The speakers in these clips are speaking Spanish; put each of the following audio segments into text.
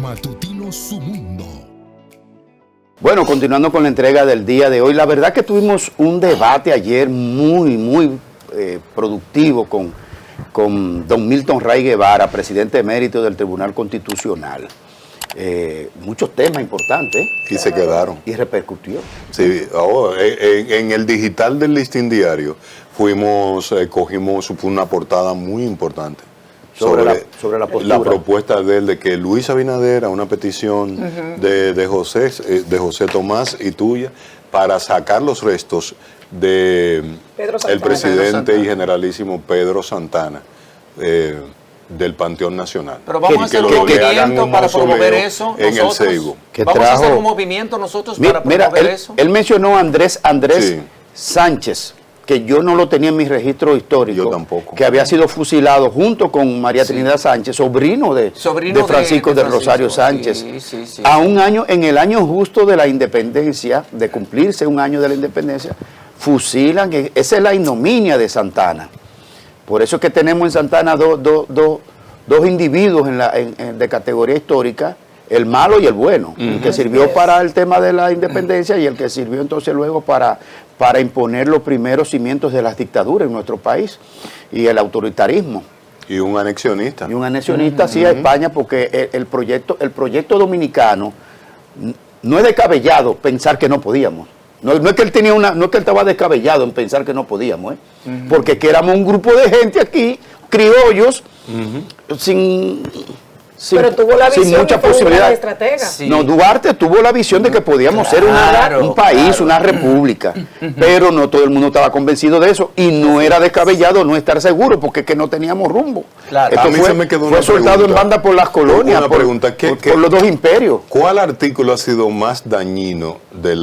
Matutino Su Mundo. Bueno, continuando con la entrega del día de hoy, la verdad que tuvimos un debate ayer muy productivo con don Milton Ray Guevara, presidente emérito del Tribunal Constitucional. Muchos temas importantes. Y se quedaron. Y repercutió. Sí, en el digital del Listín Diario cogimos una portada muy importante sobre la postura. La propuesta de él de que Luis Abinader, a una petición de José Tomás y tuya, para sacar los restos de el presidente y generalísimo Pedro Santana del Panteón Nacional. Pero vamos a hacer un movimiento para promover eso en el Seibo. Vamos a hacer un movimiento nosotros para promover eso. Él mencionó a Andrés sí. Sánchez, que yo no lo tenía en mi registro histórico. Yo tampoco. Que había sido fusilado junto con María Trinidad Sánchez, sobrino de Francisco de Rosario Sánchez. Sí. A un año, en el año justo de la independencia, de cumplirse un año de la independencia, fusilan. Esa es la ignominia de Santana. Por eso es que tenemos en Santana dos individuos de categoría histórica, el malo y el bueno, el que sirvió para el tema de la independencia y el que sirvió entonces luego para imponer los primeros cimientos de las dictaduras en nuestro país y el autoritarismo. Y un anexionista. Y un anexionista, sí, a España, porque el proyecto dominicano no es descabellado pensar que no podíamos. No es que él estaba descabellado en pensar que no podíamos, porque que éramos un grupo de gente aquí, criollos, sin tuvo la visión mucha de que posibilidad. Estratega. Sí. No, Duarte tuvo la visión de que podíamos ser un país, una república, pero no todo el mundo estaba convencido de eso y no era descabellado no estar seguro porque es que no teníamos rumbo. Claro. Esto fue soltado en banda por las colonias, por los dos imperios. ¿Cuál artículo ha sido más dañino de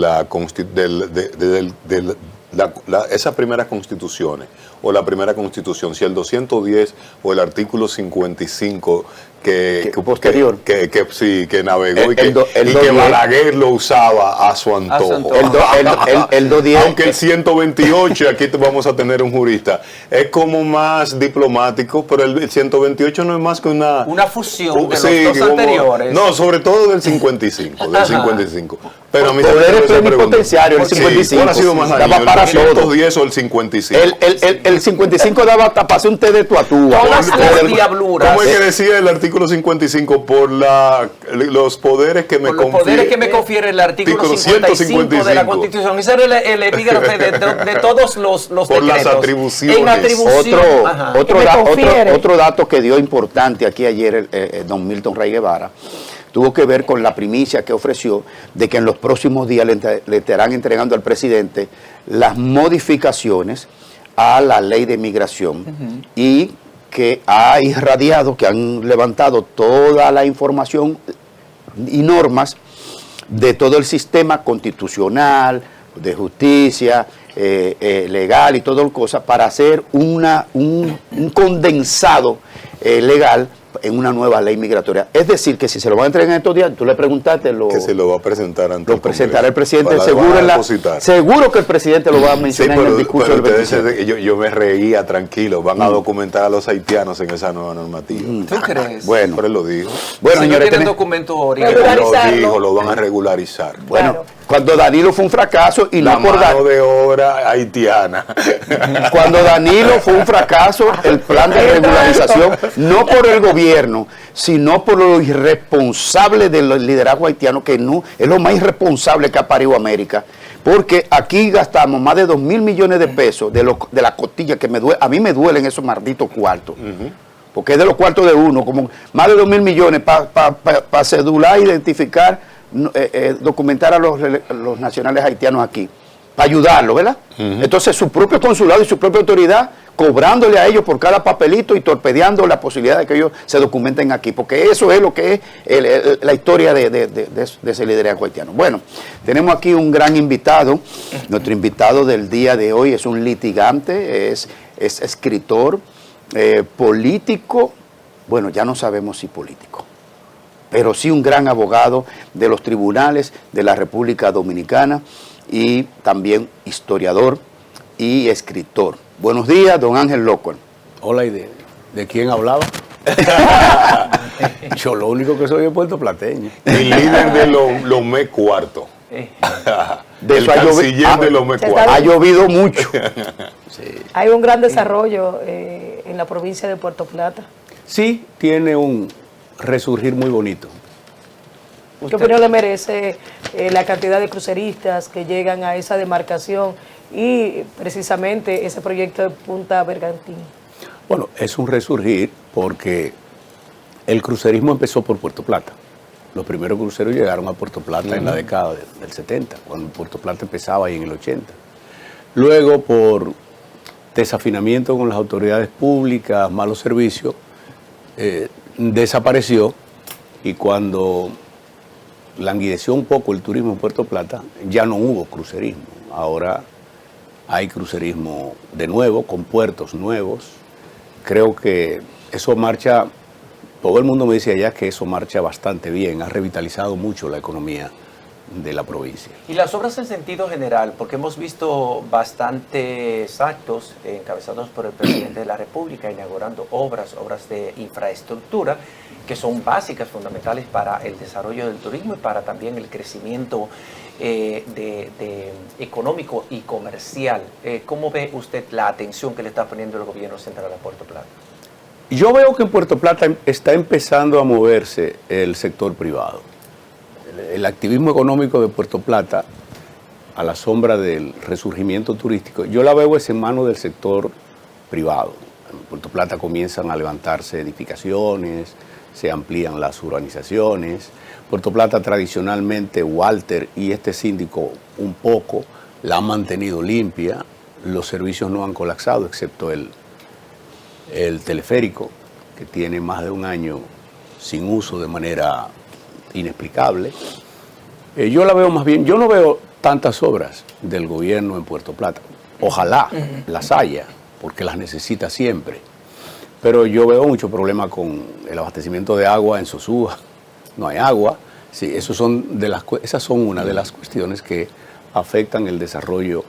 esas primeras constituciones o la primera constitución, si el 210 o el artículo 55 que navegó y que Balaguer lo usaba a su antojo? El 210, aunque el 128, aquí vamos a tener un jurista, es como más diplomático, pero el 128 no es más que una fusión de los dos anteriores. No, sobre todo del 55, Pero a mí poderes plenipotenciarios, el 55 ¿cuál ha sido más dañino, el 210 o el 55? El 55 daba hasta para hacer un té de tuatúa. Todas las diabluras. ¿Cómo es que decía el artículo 55? Por los poderes que me confiere el artículo 155 de la Constitución. Ese era el epígrafe de todos los por decretos. Las atribuciones. En atribución. Otro dato que dio importante aquí ayer don Milton Ray Guevara tuvo que ver con la primicia que ofreció de que en los próximos días le estarán entregando al presidente las modificaciones a la ley de migración y que ha irradiado, que han levantado toda la información y normas de todo el sistema constitucional, de justicia, legal y todo el cosa para hacer un condensado legal en una nueva ley migratoria. Es decir, que si se lo van a entregar en estos días, tú le preguntaste, que se lo va a presentar ante lo presentará el presidente, seguro que el presidente lo va a mencionar en el discurso del 27. Yo me reía tranquilo, van a documentar a los haitianos en esa nueva normativa. ¿Tú crees? Bueno, pero él lo dijo. Bueno, señores, tienen documento lo van a regularizar. Bueno, cuando Danilo fue un fracaso y la no por mano de obra haitiana. Cuando Danilo fue un fracaso, el plan de regularización, no por el gobierno, sino por lo irresponsable del liderazgo haitiano, que no es lo más irresponsable que ha parido América, porque aquí gastamos más de 2.000 millones de pesos de la costilla, que a mí me duelen esos malditos cuartos. Porque es de los cuartos de uno, como más de 2.000 millones para cedular, identificar, documentar a los nacionales haitianos aquí, para ayudarlos, ¿verdad? Entonces su propio consulado y su propia autoridad cobrándole a ellos por cada papelito y torpedeando la posibilidad de que ellos se documenten aquí, porque eso es lo que es la historia de ese liderazgo haitiano. Bueno, tenemos aquí un gran invitado. Nuestro invitado del día de hoy es un litigante, es escritor, político, bueno, ya no sabemos si político, pero sí un gran abogado de los tribunales de la República Dominicana y también historiador y escritor. Buenos días, don Ángel Lockhart. Hola, ¿y de quién hablaba? Yo lo único que soy es puertoplateño. El líder de Lomé Cuarto. De El eso canciller de Lomé Cuarto. ha llovido mucho. Hay un gran desarrollo en la provincia de Puerto Plata. Sí, tiene un resurgir muy bonito. ¿Qué opinión le merece la cantidad de cruceristas que llegan a esa demarcación y precisamente ese proyecto de Punta Bergantín? Bueno, es un resurgir porque el crucerismo empezó por Puerto Plata. Los primeros cruceros llegaron a Puerto Plata en la década del 70, cuando Puerto Plata empezaba ahí en el 80. Luego, por desafinamiento con las autoridades públicas, malos servicios, desapareció, y cuando languideció un poco el turismo en Puerto Plata, ya no hubo crucerismo. Ahora hay crucerismo de nuevo, con puertos nuevos. Creo que eso marcha, todo el mundo me dice allá que eso marcha bastante bien, ha revitalizado mucho la economía de la provincia. Y las obras en sentido general, porque hemos visto bastantes actos encabezados por el presidente de la República inaugurando obras de infraestructura que son básicas, fundamentales para el desarrollo del turismo y para también el crecimiento económico y comercial. ¿Cómo ve usted la atención que le está poniendo el gobierno central a Puerto Plata? Yo veo que en Puerto Plata está empezando a moverse el sector privado. El activismo económico de Puerto Plata, a la sombra del resurgimiento turístico, yo la veo es en manos del sector privado. En Puerto Plata comienzan a levantarse edificaciones, se amplían las urbanizaciones. Puerto Plata tradicionalmente, Walter y este síndico un poco la han mantenido limpia, los servicios no han colapsado, excepto el teleférico, que tiene más de un año sin uso de manera inexplicable. Yo la veo más bien, yo no veo tantas obras del gobierno en Puerto Plata. Ojalá las haya, porque las necesita siempre. Pero yo veo mucho problema con el abastecimiento de agua en Sosúa. No hay agua. Sí, esas son una de las cuestiones que afectan el desarrollo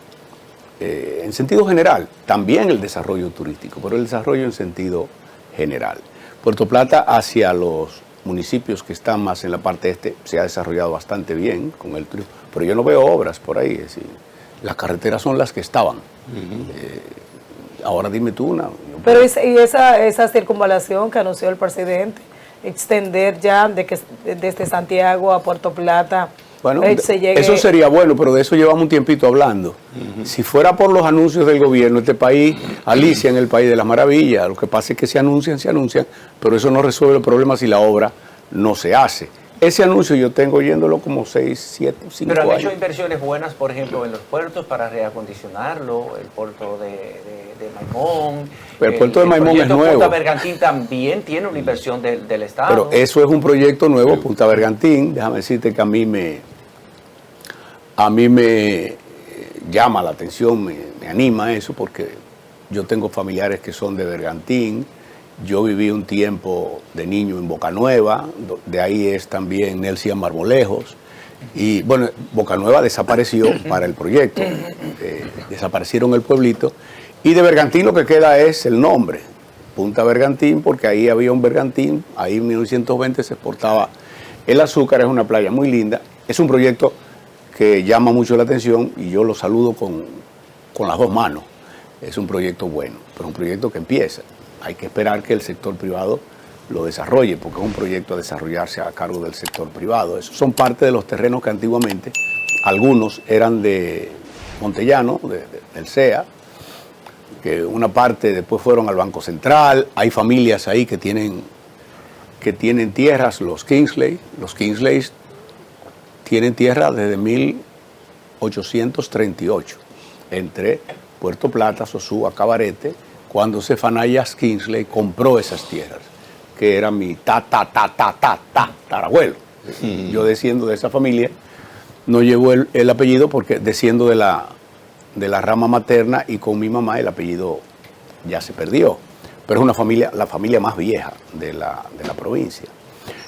en sentido general. También el desarrollo turístico, pero el desarrollo en sentido general. Puerto Plata hacia los municipios que están más en la parte este se ha desarrollado bastante bien con el turismo, pero yo no veo obras por ahí. Es decir, las carreteras son las que estaban. Ahora dime tú una. Pero esa circunvalación que anunció el presidente, extender ya desde Santiago a Puerto Plata, bueno, eso sería bueno, pero de eso llevamos un tiempito hablando. Si fuera por los anuncios del gobierno, este país, Alicia en el país de las maravillas, lo que pasa es que se anuncian, pero eso no resuelve el problema si la obra no se hace. Ese anuncio yo tengo oyéndolo como 6, 7, 5 años. Pero han hecho inversiones buenas, por ejemplo, en los puertos para reacondicionarlo, el puerto de Maimón. Pero el puerto de Maimón es nuevo. Punta Bergantín también tiene una inversión del Estado. Pero eso es un proyecto nuevo, Punta Bergantín. Déjame decirte que a mí me llama la atención, me anima eso, porque yo tengo familiares que son de Bergantín. Yo viví un tiempo de niño en Bocanueva, de ahí es también Nelson Marmolejos. Y bueno, Bocanueva desapareció para el proyecto, desaparecieron el pueblito. Y de Bergantín lo que queda es el nombre, Punta Bergantín, porque ahí había un bergantín, ahí en 1920 se exportaba el azúcar, es una playa muy linda. Es un proyecto que llama mucho la atención y yo lo saludo con las dos manos. Es un proyecto bueno, pero un proyecto que empieza. Hay que esperar que el sector privado lo desarrolle, porque es un proyecto a desarrollarse a cargo del sector privado. Esos son parte de los terrenos que antiguamente, algunos eran de Montellano, del CEA, que una parte después fueron al Banco Central. Hay familias ahí que tienen tierras, los Kingsley. Los Kingsley tienen tierra desde 1838, entre Puerto Plata, Sosúa, Cabarete, cuando Zefanayas Kingsley compró esas tierras, que era mi tatarabuelo. Yo desciendo de esa familia, no llevo el apellido porque desciendo de la rama materna, y con mi mamá el apellido ya se perdió. Pero es la familia más vieja de la provincia.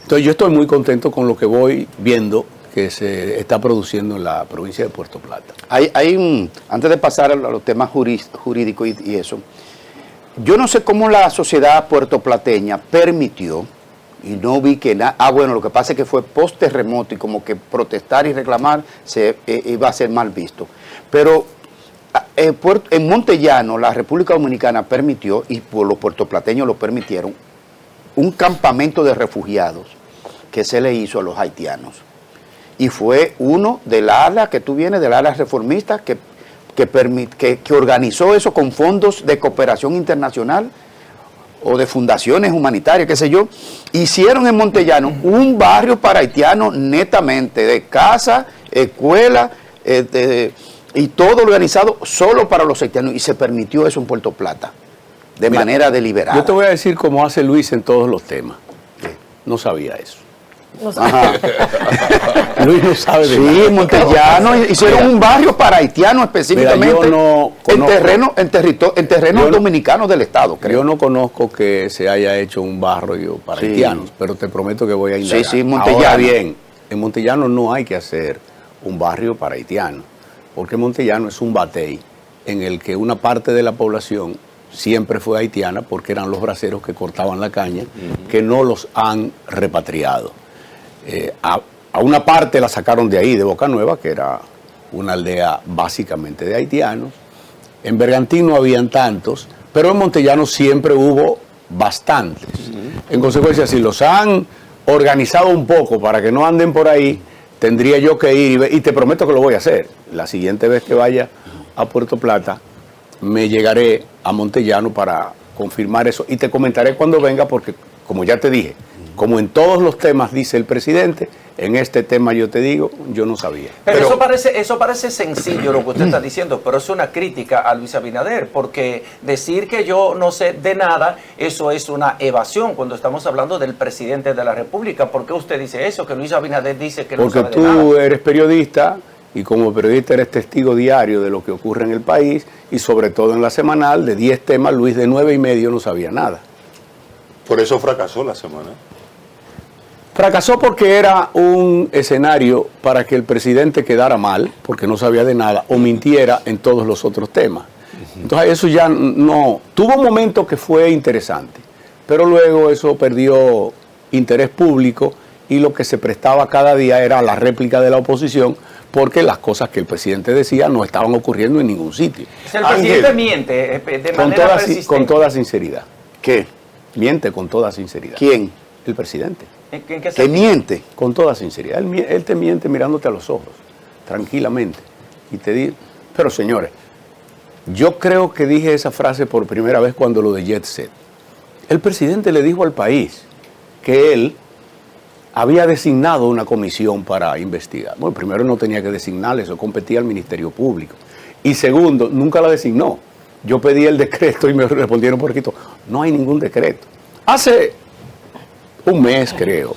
Entonces yo estoy muy contento con lo que voy viendo que se está produciendo en la provincia de Puerto Plata. Antes de pasar a los temas jurídicos y eso, yo no sé cómo la sociedad puertoplateña permitió, y no vi que nada, bueno, lo que pasa es que fue post terremoto y como que protestar y reclamar iba a ser mal visto. Pero en Montellano, la República Dominicana permitió, y los puertoplateños lo permitieron, un campamento de refugiados que se le hizo a los haitianos. Y fue uno del ala que tú vienes, del ala reformista, que organizó eso con fondos de cooperación internacional o de fundaciones humanitarias, qué sé yo. Hicieron en Montellano un barrio para haitianos netamente, de casa, escuela, y todo organizado solo para los haitianos. Y se permitió eso en Puerto Plata, de manera deliberada. Yo te voy a decir cómo hace Luis en todos los temas. ¿Qué? No sabía eso. No sé. Luis no sabe de Sí, nada. en Montellano hicieron un barrio para haitianos específicamente, Mira, yo no conozco, en terrenos dominicanos del Estado, creo. yo no conozco que se haya hecho un barrio para Sí. haitianos, pero te prometo que voy a indagar. Sí, Montellano. Ahora bien, en Montellano no hay que hacer un barrio para haitianos, porque Montellano es un batey en el que una parte de la población siempre fue haitiana porque eran los braceros que cortaban la caña, que no los han repatriado. A una parte la sacaron de ahí, de Boca Nueva, que era una aldea básicamente de haitianos. En Bergantín no habían tantos, pero en Montellano siempre hubo bastantes. En consecuencia, si los han organizado un poco para que no anden por ahí, tendría yo que ir, y te prometo que lo voy a hacer. La siguiente vez que vaya a Puerto Plata, me llegaré a Montellano para confirmar eso, y te comentaré cuando venga, porque como ya te dije, como en todos los temas dice el presidente, en este tema yo te digo, yo no sabía. Pero eso parece sencillo lo que usted está diciendo, pero es una crítica a Luis Abinader, porque decir que yo no sé de nada, eso es una evasión cuando estamos hablando del presidente de la República. ¿Por qué usted dice eso? Que Luis Abinader dice que no Porque sabe de nada. tú eres periodista, y como periodista eres testigo diario de lo que ocurre en el país, y sobre todo en la semanal, de 10 temas, Luis de 9:30 no sabía nada. Por eso fracasó la semana. Fracasó porque era un escenario para que el presidente quedara mal, porque no sabía de nada, o mintiera en todos los otros temas. Entonces eso ya no... Tuvo un momento que fue interesante, pero luego eso perdió interés público, y lo que se prestaba cada día era la réplica de la oposición, porque las cosas que el presidente decía no estaban ocurriendo en ningún sitio. Si el presidente miente de manera persistente. Con toda sinceridad. ¿Qué? Miente con toda sinceridad. ¿Quién? El presidente. ¿En qué Que sentido? miente. Con toda sinceridad. Él te miente mirándote a los ojos, tranquilamente. Y te dice, pero señores, yo creo que dije esa frase por primera vez cuando lo de Jet Set. El presidente le dijo al país que él había designado una comisión para investigar. Bueno, primero no tenía que designarle, eso competía al Ministerio Público. Y segundo, nunca la designó. Yo pedí el decreto y me respondieron por escrito, no hay ningún decreto. Hace un mes, creo,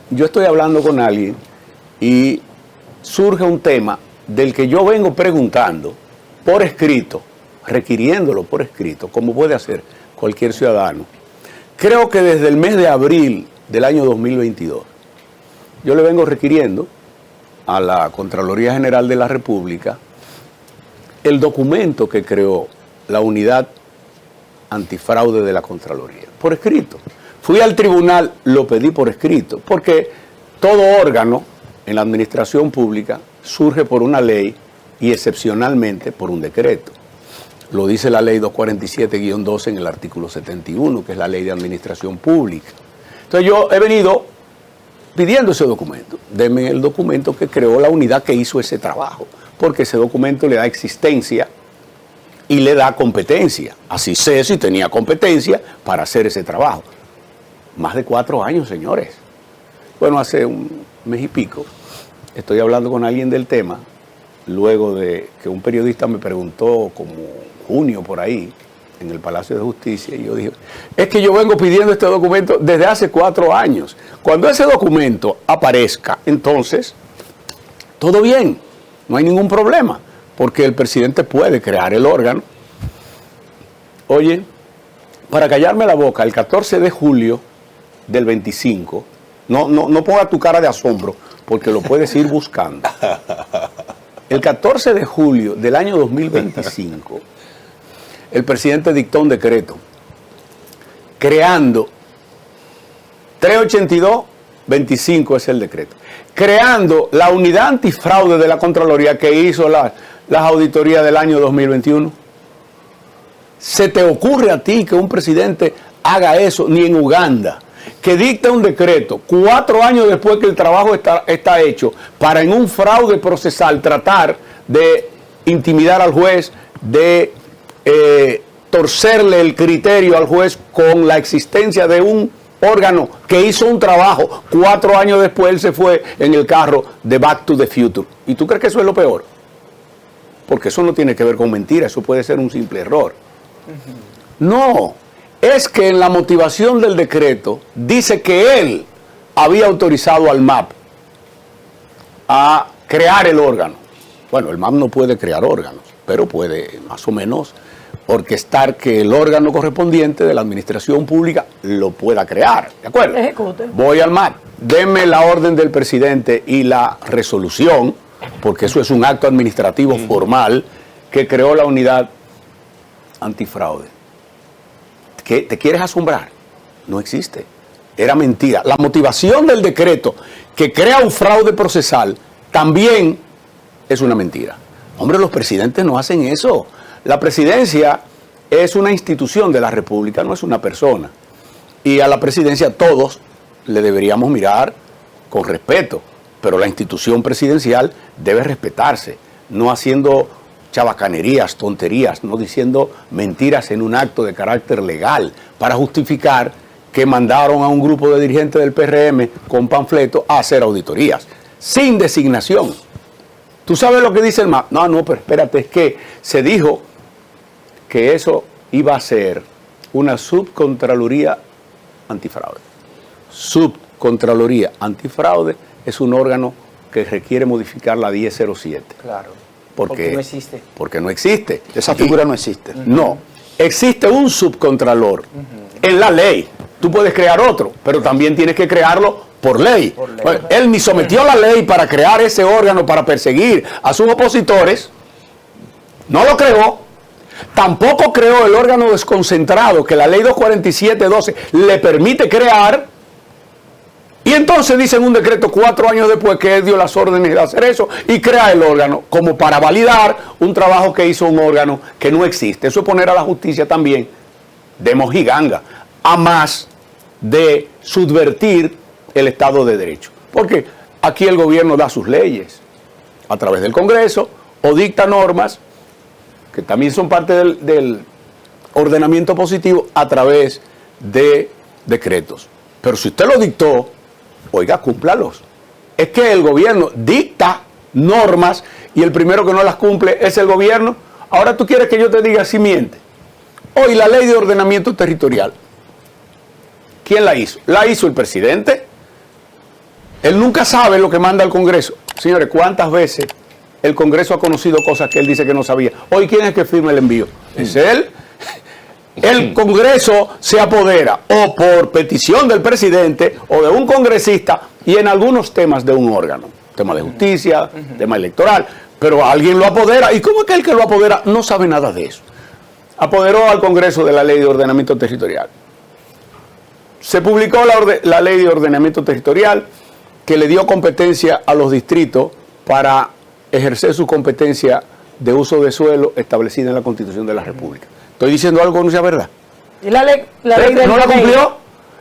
yo estoy hablando con alguien y surge un tema del que yo vengo preguntando por escrito, requiriéndolo por escrito, como puede hacer cualquier ciudadano. Creo que desde el mes de abril del año 2022, yo le vengo requiriendo a la Contraloría General de la República el documento que creó la unidad antifraude de la Contraloría, por escrito. Fui al tribunal, lo pedí por escrito, porque todo órgano en la administración pública surge por una ley y excepcionalmente por un decreto. Lo dice la ley 247-12 en el artículo 71, que es la ley de administración pública. Entonces yo he venido pidiendo ese documento. Deme el documento que creó la unidad que hizo ese trabajo, porque ese documento le da existencia y le da competencia. Así sé si tenía competencia para hacer ese trabajo. Más de 4 años, señores. Bueno, hace un mes y pico estoy hablando con alguien del tema, luego de que un periodista me preguntó, como junio por ahí, en el Palacio de Justicia, y yo dije, es que yo vengo pidiendo este documento desde hace 4 años. Cuando ese documento aparezca, entonces, todo bien, no hay ningún problema, porque el presidente puede crear el órgano. Oye, para callarme la boca, el 14 de julio del 25, no ponga tu cara de asombro, porque lo puedes ir buscando. El 14 de julio del año 2025, el presidente dictó un decreto creando 382-25 es el decreto, creando la unidad antifraude de la Contraloría que hizo las auditorías del año 2021. ¿Se te ocurre a ti que un presidente haga eso? Ni en Uganda, que dicta un decreto 4 años después que el trabajo está hecho para en un fraude procesal tratar de intimidar al juez, de torcerle el criterio al juez con la existencia de un órgano que hizo un trabajo 4 años después él se fue en el carro de Back to the Future? ¿Y tú crees que eso es lo peor? Porque eso no tiene que ver con mentiras, eso puede ser un simple error. No, es que en la motivación del decreto dice que él había autorizado al MAP a crear el órgano. Bueno, el MAP no puede crear órganos, pero puede más o menos orquestar que el órgano correspondiente de la administración pública lo pueda crear. ¿De acuerdo? Ejecute. Voy al MAP, denme la orden del presidente y la resolución, porque eso es un acto administrativo formal que creó la unidad antifraude. ¿Qué te quieres asombrar? No existe. Era mentira. La motivación del decreto que crea un fraude procesal también es una mentira. Hombre, los presidentes no hacen eso. La presidencia es una institución de la República, no es una persona. Y a la presidencia todos le deberíamos mirar con respeto, pero la institución presidencial debe respetarse, no haciendo chabacanerías, tonterías, no diciendo mentiras en un acto de carácter legal para justificar que mandaron a un grupo de dirigentes del PRM con panfletos a hacer auditorías, sin designación. ¿Tú sabes lo que dice el MAP? No, pero espérate, es que se dijo que eso iba a ser una subcontraloría antifraude. Subcontraloría antifraude es un órgano que requiere modificar la 1007. Claro. Porque no existe. Porque no existe. Esa figura no existe. No. Existe un subcontralor en la ley. Tú puedes crear otro, pero también tienes que crearlo por ley. Bueno, él ni sometió la ley para crear ese órgano para perseguir a sus opositores. No lo creó. Tampoco creó el órgano desconcentrado que la ley 247-12 le permite crear. Y entonces dicen un decreto 4 años después que él dio las órdenes de hacer eso y crea el órgano como para validar un trabajo que hizo un órgano que no existe. Eso es poner a la justicia también de mojiganga, a más de subvertir el Estado de Derecho. Porque aquí el gobierno da sus leyes a través del Congreso o dicta normas que también son parte del ordenamiento positivo a través de decretos. Pero si usted lo dictó, oiga, cúmplalos. Es que el gobierno dicta normas y el primero que no las cumple es el gobierno. Ahora tú quieres que yo te diga si miente. Hoy la ley de ordenamiento territorial, ¿quién la hizo? La hizo el presidente. Él nunca sabe lo que manda el Congreso. Señores, ¿cuántas veces el Congreso ha conocido cosas que él dice que no sabía? Hoy, ¿quién es que firma el envío? ¿Es él? El Congreso se apodera o por petición del presidente o de un congresista y en algunos temas de un órgano, tema de justicia, tema electoral, pero alguien lo apodera. ¿Y cómo es que el que lo apodera no sabe nada de eso? Apoderó al Congreso de la Ley de Ordenamiento Territorial. Se publicó la Ley de Ordenamiento Territorial que le dio competencia a los distritos para ejercer su competencia de uso de suelo establecida en la Constitución de la República. ¿Estoy diciendo algo que no sea verdad? ¿Y la ley ¿No la cumplió?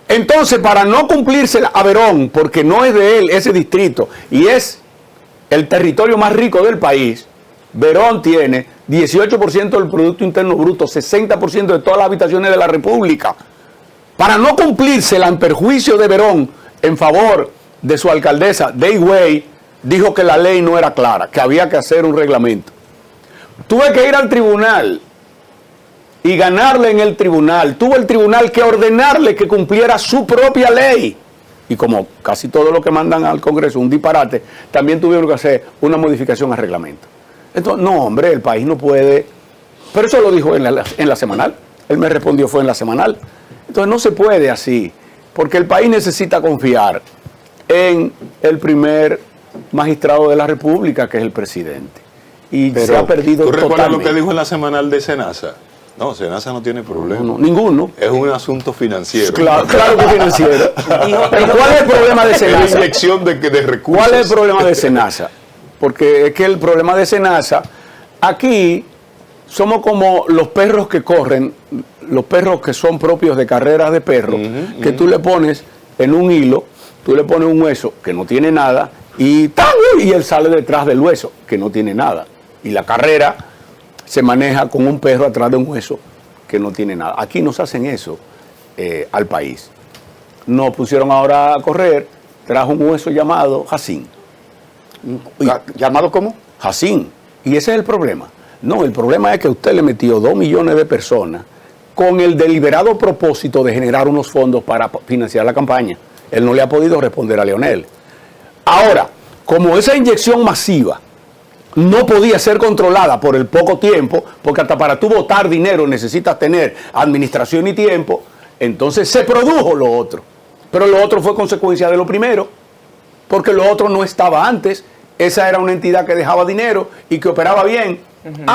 Entonces, para no cumplirse a Verón, porque no es de él ese distrito, y es el territorio más rico del país, Verón tiene 18% del Producto Interno Bruto, 60% de todas las habitaciones de la República. Para no cumplírsela en perjuicio de Verón, en favor de su alcaldesa, Day Way, dijo que la ley no era clara, que había que hacer un reglamento. Tuve que ir al tribunal y ganarle en el tribunal. Tuvo el tribunal que ordenarle que cumpliera su propia ley. Y como casi todo lo que mandan al Congreso, un disparate, también tuvieron que hacer una modificación al reglamento. Entonces, no, hombre, el país no puede. Pero eso lo dijo en la semanal. Él me respondió, fue en la semanal. Entonces, no se puede así, porque el país necesita confiar en el primer magistrado de la República, que es el presidente. Y pero se ha perdido totalmente. ¿Tú recuerdas lo que dijo en la semanal de Senasa? No, SENASA no tiene problema. No, ninguno. Es un asunto financiero. Claro que financiero. Pero ¿cuál es el problema de Es la SENASA? inyección de recursos. ¿Cuál es el problema de SENASA? Porque es que el problema de SENASA, aquí somos como los perros que corren, los perros que son propios de carreras de perros, que tú le pones en un hilo, tú le pones un hueso que no tiene nada y ¡tam! Y él sale detrás del hueso que no tiene nada. Y la carrera se maneja con un perro atrás de un hueso que no tiene nada. Aquí nos hacen eso al país. Nos pusieron ahora a correr, trajo un hueso llamado Jacín. ¿Llamado cómo? Jacín. Y ese es el problema. No, el problema es que usted le metió 2 millones de personas con el deliberado propósito de generar unos fondos para financiar la campaña. Él no le ha podido responder a Leonel. Ahora, como esa inyección masiva no podía ser controlada por el poco tiempo, porque hasta para tú botar dinero necesitas tener administración y tiempo, entonces se produjo lo otro. Pero lo otro fue consecuencia de lo primero, porque lo otro no estaba antes. Esa era una entidad que dejaba dinero y que operaba bien.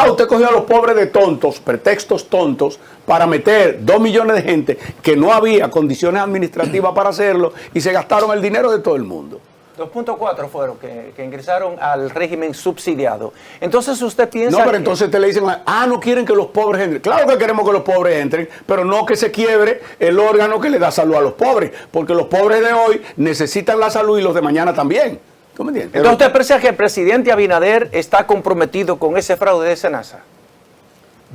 Usted cogió a los pobres de tontos, pretextos tontos, para meter 2 millones de gente que no había condiciones administrativas para hacerlo y se gastaron el dinero de todo el mundo. 2.4 fueron que ingresaron al régimen subsidiado. Entonces usted piensa... No, pero entonces te le dicen, no quieren que los pobres entren. Claro que queremos que los pobres entren, pero no que se quiebre el órgano que le da salud a los pobres, porque los pobres de hoy necesitan la salud y los de mañana también. ¿Tú me entiendes? Entonces usted piensa que el presidente Abinader está comprometido con ese fraude de SENASA.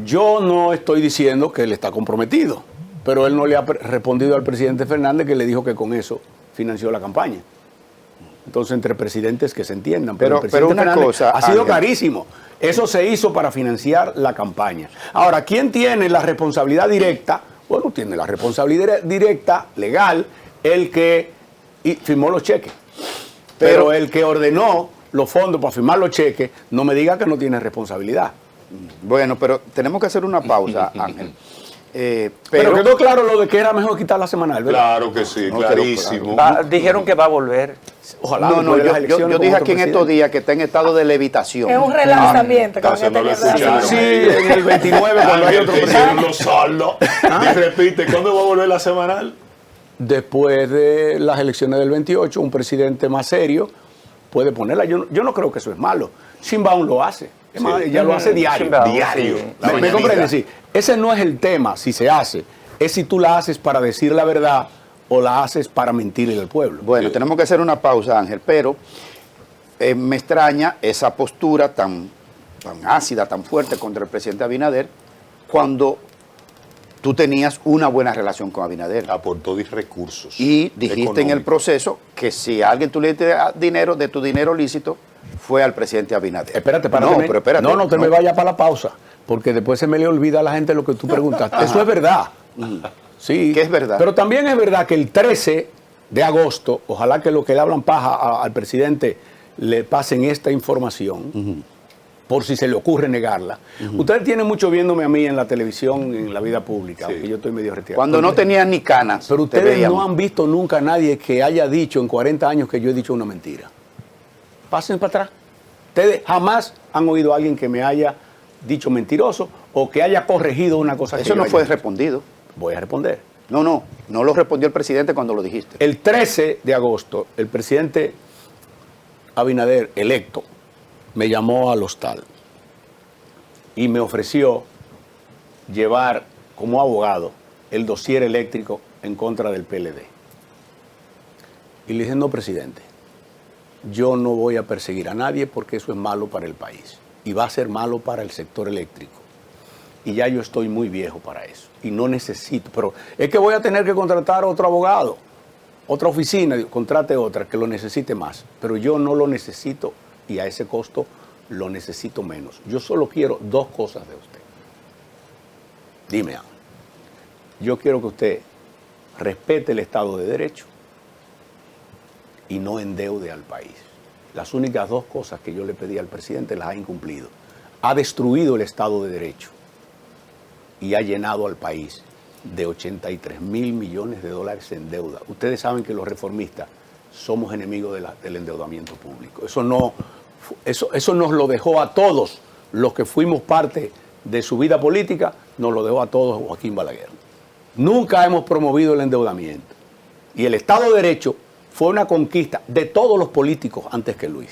Yo no estoy diciendo que él está comprometido, pero él no le ha respondido al presidente Fernández, que le dijo que con eso financió la campaña. Entonces, entre presidentes que se entiendan. Pero el presidente una Fernández cosa, ha sido Ángel, clarísimo. Eso se hizo para financiar la campaña. Ahora, ¿quién tiene la responsabilidad directa? Bueno, tiene la responsabilidad directa, legal, el que firmó los cheques. Pero el que ordenó los fondos para firmar los cheques, no me diga que no tiene responsabilidad. Bueno, pero tenemos que hacer una pausa, Ángel. Pero quedó claro lo de que era mejor quitar la semanal, ¿verdad? Claro que sí, No, clarísimo. Dijeron que va a volver. Ojalá. No, después de las yo elecciones dije con aquí en otro estos presidente. días que está en estado de levitación. Es un relanzamiento. con Entonces no lo este escucharon. Sí, en el 29 cuando hay otro presidente. Los saldos. Y repite, ¿cuándo va a volver la semanal? Después de las elecciones del 28, un presidente más serio puede ponerla. Yo no creo que eso es malo. Sheinbaum lo hace. Es más, ella lo hace diario. Sheinbaum, Diario. sí. ¿Me comprendes? Sí. Ese no es el tema, si se hace. Es si tú la haces para decir la verdad o la haces para mentirle al pueblo. Bueno, tenemos que hacer una pausa, Ángel, pero me extraña esa postura tan ácida, tan fuerte contra el presidente Abinader, cuando tú tenías una buena relación con Abinader. Aportó recursos. Y dijiste en el proceso que si a alguien tú le diste dinero, de tu dinero lícito, fue al presidente Abinader. Espérate. No, pero espérate. No te me vayas para la pausa, porque después se me le olvida a la gente lo que tú preguntaste. Eso es verdad. Sí. ¿Qué es verdad? Pero también es verdad que el 13 de agosto, ojalá que los que le hablan paja al presidente le pasen esta información, por si se le ocurre negarla. Ustedes tienen mucho viéndome a mí en la televisión, en la vida pública, Sí. aunque yo estoy medio retirado. Cuando no tenían ni canas. Pero te ustedes veíamos. no han visto nunca a nadie que haya dicho en 40 años que yo he dicho una mentira. Pasen para atrás. Ustedes jamás han oído a alguien que me haya dicho mentiroso o que haya corregido una cosa que Eso yo no haya fue dicho. respondido. Voy a responder. No lo respondió el presidente cuando lo dijiste. El 13 de agosto, el presidente Abinader, electo, me llamó al hostal y me ofreció llevar como abogado el dossier eléctrico en contra del PLD. Y le dije, no, presidente, yo no voy a perseguir a nadie porque eso es malo para el país y va a ser malo para el sector eléctrico. Y ya yo estoy muy viejo para eso y no necesito, pero es que voy a tener que contratar a otro abogado, otra oficina, contrate otra que lo necesite más, pero yo no lo necesito y a ese costo lo necesito menos. Yo solo quiero dos cosas de usted. Dime, Ángel. Yo quiero que usted respete el Estado de Derecho y no endeude al país. Las únicas dos cosas que yo le pedí al presidente las ha incumplido. Ha destruido el Estado de Derecho y ha llenado al país de 83 mil millones de dólares en deuda. Ustedes saben que los reformistas somos enemigos del endeudamiento público. Eso nos lo dejó a todos los que fuimos parte de su vida política nos lo dejó a todos Joaquín Balaguer. Nunca hemos promovido el endeudamiento. Y el Estado de Derecho fue una conquista de todos los políticos antes que Luis.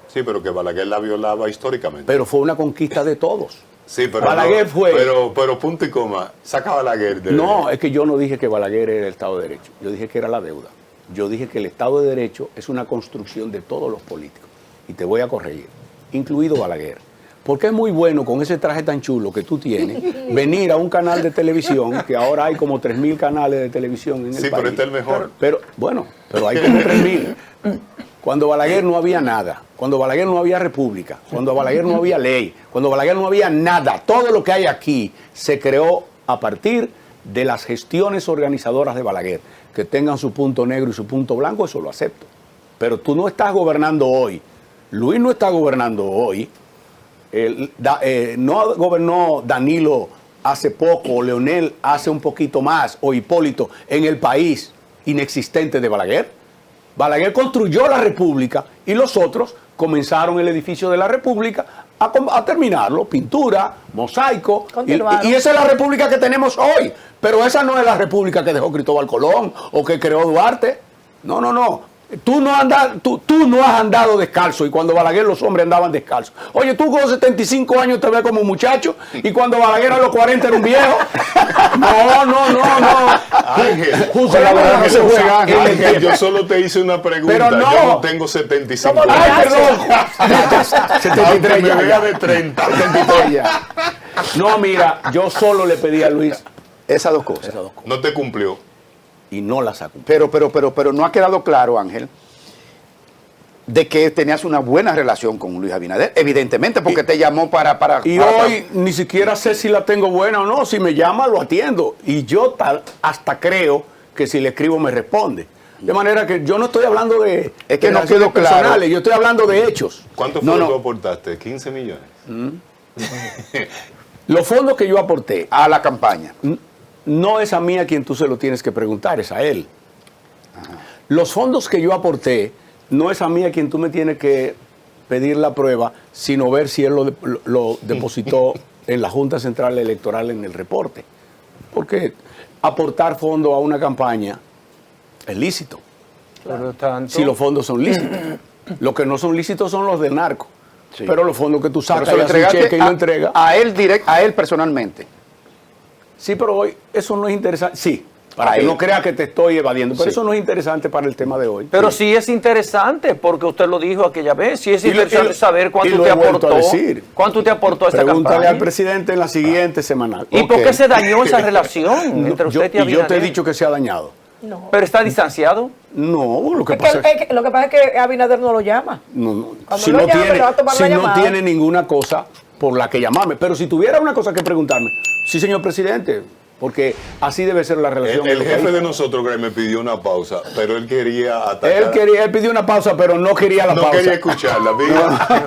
Sí, pero que Balaguer la violaba históricamente. Pero fue una conquista de todos. Sí, pero Balaguer no, fue... Pero punto y coma, saca Balaguer de... No, es que yo no dije que Balaguer era el Estado de Derecho. Yo dije que era la deuda. Yo dije que el Estado de Derecho es una construcción de todos los políticos. Y te voy a corregir, incluido Balaguer. Porque es muy bueno con ese traje tan chulo que tú tienes, venir a un canal de televisión, que ahora hay como 3.000 canales de televisión en el país. Sí, pero este es el mejor. Pero hay como 3.000. Cuando Balaguer no había nada, cuando Balaguer no había república, cuando Balaguer no había ley, cuando Balaguer no había nada, todo lo que hay aquí se creó a partir de las gestiones organizadoras de Balaguer. Que tengan su punto negro y su punto blanco, eso lo acepto. Pero tú no estás gobernando hoy. Luis no está gobernando hoy. No gobernó Danilo hace poco, o Leonel hace un poquito más, o Hipólito, en el país inexistente de Balaguer. Balaguer construyó la República y los otros comenzaron el edificio de la República a terminarlo, pintura, mosaico, y esa es la República que tenemos hoy. Pero esa no es la República que dejó Cristóbal Colón o que creó Duarte. No, no, no. Tú no has andado descalzo, y cuando Balaguer los hombres andaban descalzos. Oye, tú con 75 años te ves como un muchacho, y cuando Balaguer a los 40 era un viejo. No. Ángel, la verdad no se juega, Ángel, yo solo te hice una pregunta. Pero no. Yo no tengo 75 años. Ay, perdón. 73 me vea ya. de 30. 73 ya. No, mira, yo solo le pedí a Luis Esas dos cosas. No te cumplió. y no la sacó. Pero Pero no ha quedado claro, Ángel, de que tenías una buena relación con Luis Abinader, evidentemente, porque te llamó para hoy ni siquiera sé si la tengo buena o no. Si me llama, lo atiendo. Y yo hasta creo que si le escribo me responde. De manera que yo no estoy hablando de Es que no relaciones quedó claro. personales, yo estoy hablando de hechos. ¿Cuántos fondos tú aportaste? 15 millones. Los fondos que yo aporté a la campaña. no es a mí a quien tú se lo tienes que preguntar, es a él. Los fondos que yo aporté no es a mí a quien tú me tienes que pedir la prueba, sino ver si él lo depositó en la Junta Central Electoral en el reporte. Porque aportar fondos a una campaña es lícito. Por lo tanto, Si los fondos son lícitos. Los que no son lícitos son los del narco. Sí. Pero los fondos que tú Pero sacas se lo y haces un entregaste cheque y lo entregas. a él personalmente. Sí, pero hoy eso no es interesante. Sí, para Ahí. que no creas que te estoy evadiendo. Pero Sí. eso no es interesante para el tema de hoy. pero sí es interesante, porque usted lo dijo aquella vez, sí es interesante saber y cuánto lo te he vuelto aportó, a decir. cuánto te aportó a esta Pregúntale campaña. al presidente en la siguiente semana. ¿Y por Ok. qué se dañó esa relación entre usted y yo te he Abinader? dicho que se ha dañado. No. ¿Pero está distanciado? No, lo que Es pasa que, lo que pasa es que Abinader no lo llama. no, Cuando si lo no llame, tiene, le va a tomar si la no llamada. tiene ninguna cosa por la que llamarme. Pero si tuviera una cosa que preguntarme, sí, señor presidente, porque así debe ser la relación. El en los jefe países. de nosotros, Greg, me pidió una pausa, pero él quería atacar. Él pidió una pausa, pero no quería la No pausa. quería escucharla.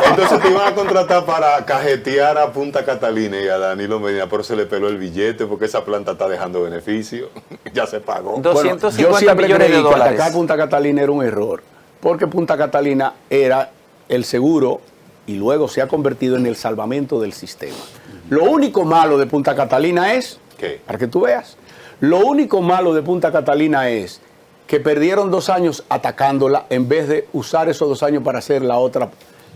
Entonces te iban a contratar para cajetear a Punta Catalina y a Danilo Medina, pero se le peló el billete porque esa planta está dejando beneficio. Ya se pagó. 250 yo siempre millones de creí que dólares. atacar Punta Catalina era un error, porque Punta Catalina era el seguro y luego se ha convertido en el salvamento del sistema. Lo único malo de Punta Catalina es, ¿Qué? para que tú veas, lo único malo de Punta Catalina es que perdieron 2 años atacándola en vez de usar esos 2 años para hacer la otra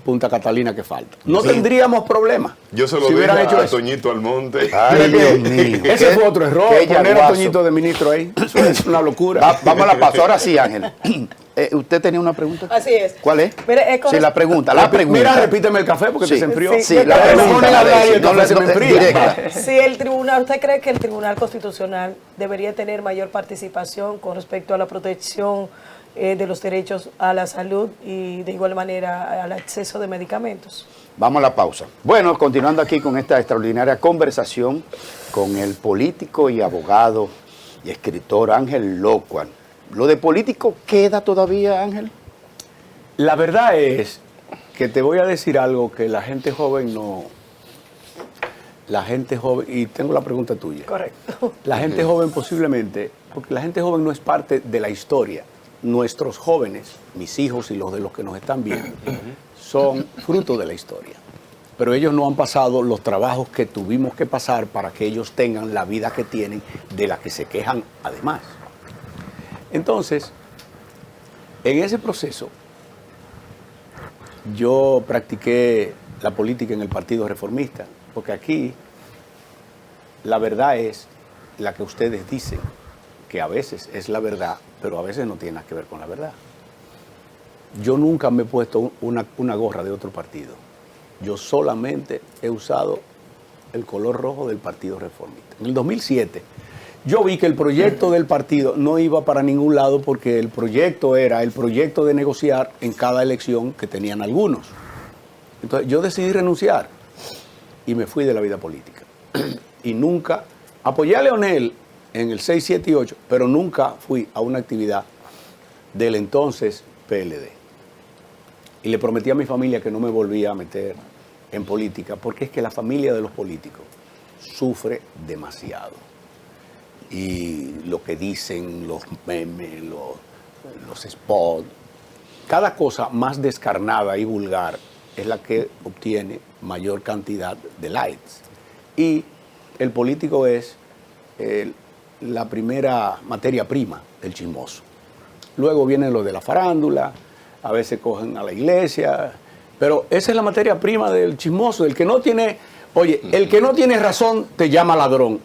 Punta Catalina que falta. No tendríamos problemas. Yo se lo si dije hubieran hecho a eso. Toñito Almonte. Ay, Dios mío. Ese fue otro error, Qué poner a yaguazo. Toñito de ministro ahí. Eso es una locura. Vamos a la pausa. Ahora sí, Ángel. ¿Usted tenía una pregunta? Así es. ¿Cuál es? Mire, es con Sí, la pregunta. Mira, repíteme el café porque Sí. se enfrió. Sí, Sí, yo la creo que pregunta. ponen a hablar y el no, café se me enfría. directa. Si el tribunal, ¿usted cree que el Tribunal Constitucional debería tener mayor participación con respecto a la protección de los derechos a la salud y de igual manera al acceso de medicamentos? Vamos a la pausa. Bueno, continuando aquí con esta extraordinaria conversación con el político y abogado y escritor Ángel Locuan. ¿Lo de político queda todavía, Ángel? La verdad es que te voy a decir algo que la gente joven no... La gente joven, y tengo la pregunta tuya. Correcto. La gente joven posiblemente, porque la gente joven no es parte de la historia. Nuestros jóvenes, mis hijos y los de los que nos están viendo, son fruto de la historia. pero ellos no han pasado los trabajos que tuvimos que pasar para que ellos tengan la vida que tienen, de la que se quejan además. Entonces, en ese proceso, yo practiqué la política en el Partido Reformista, porque aquí la verdad es la que ustedes dicen, que a veces es la verdad, pero a veces no tiene nada que ver con la verdad. Yo nunca me he puesto una gorra de otro partido. Yo solamente he usado el color rojo del Partido Reformista. En el 2007, yo vi que el proyecto del partido no iba para ningún lado porque el proyecto era el proyecto de negociar en cada elección que tenían algunos. Entonces yo decidí renunciar y me fui de la vida política. Y nunca, apoyé a Leonel en el 6, 7 y 8, pero nunca fui a una actividad del entonces PLD. Y le prometí a mi familia que no me volvía a meter en política, porque es que la familia de los políticos sufre demasiado. Y lo que dicen, los memes, los spots, cada cosa más descarnada y vulgar es la que obtiene mayor cantidad de likes. Y el político es la primera materia prima del chismoso. Luego viene lo de la farándula, a veces cogen a la iglesia, pero esa es la materia prima del chismoso. El que no tiene, oye, el que no tiene razón te llama ladrón,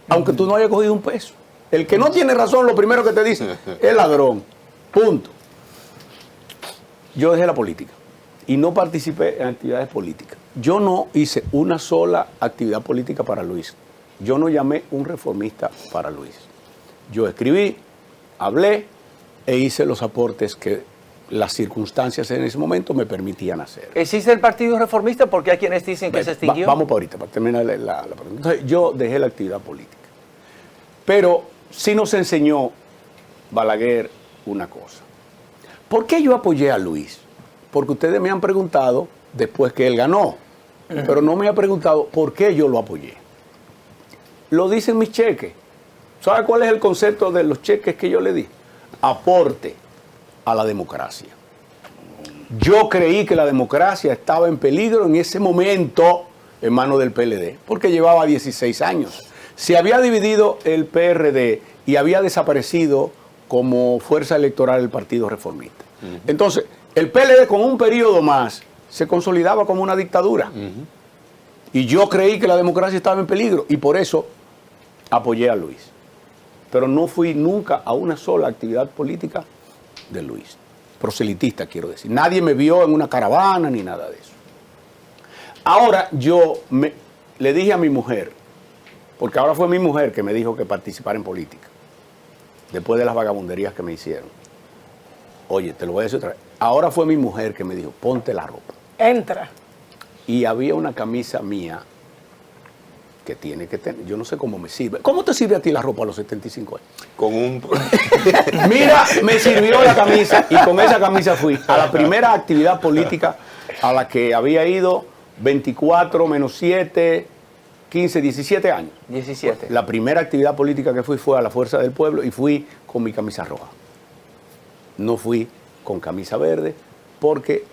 aunque tú no hayas cogido un peso. El que no tiene razón, lo primero que te dice es ladrón, punto. Yo dejé la política y no participé en actividades políticas. Yo no hice una sola actividad política para Luis. Yo no llamé un reformista para Luis. Yo escribí, hablé e hice los aportes que las circunstancias en ese momento me permitían hacer. ¿Existe el Partido Reformista? Porque hay quienes dicen que se extinguió. Vamos para ahorita, para terminar la pregunta. Entonces, yo dejé la actividad política. Pero sí nos enseñó Balaguer una cosa. ¿Por qué yo apoyé a Luis? Porque ustedes me han preguntado después que él ganó, pero no me han preguntado por qué yo lo apoyé. Lo dicen mis cheques. ¿Sabe cuál es el concepto de los cheques que yo le di? Aporte a la democracia. Yo creí que la democracia estaba en peligro en ese momento en manos del PLD, porque llevaba 16 años. Se había dividido el PRD y había desaparecido como fuerza electoral el Partido Reformista. Entonces, el PLD con un periodo más se consolidaba como una dictadura. Y yo creí que la democracia estaba en peligro y por eso apoyé a Luis. Pero no fui nunca a una sola actividad política de Luis. Proselitista, quiero decir. Nadie me vio en una caravana ni nada de eso. Ahora yo le dije a mi mujer, porque ahora fue mi mujer que me dijo que participara en política, después de las vagabunderías que me hicieron. Oye, te lo voy a decir otra vez. Ahora fue mi mujer que me dijo, ponte la ropa. Entra. Y había una camisa mía que tiene que tener, yo no sé cómo me sirve. ¿Cómo te sirve a ti la ropa a los 75 años? Con un... Mira, me sirvió la camisa y con esa camisa fui a la primera actividad política a la que había ido 24 menos 7, 15, 17 años. 17. La primera actividad política que fui fue a la Fuerza del Pueblo y fui con mi camisa roja. No fui con camisa verde porque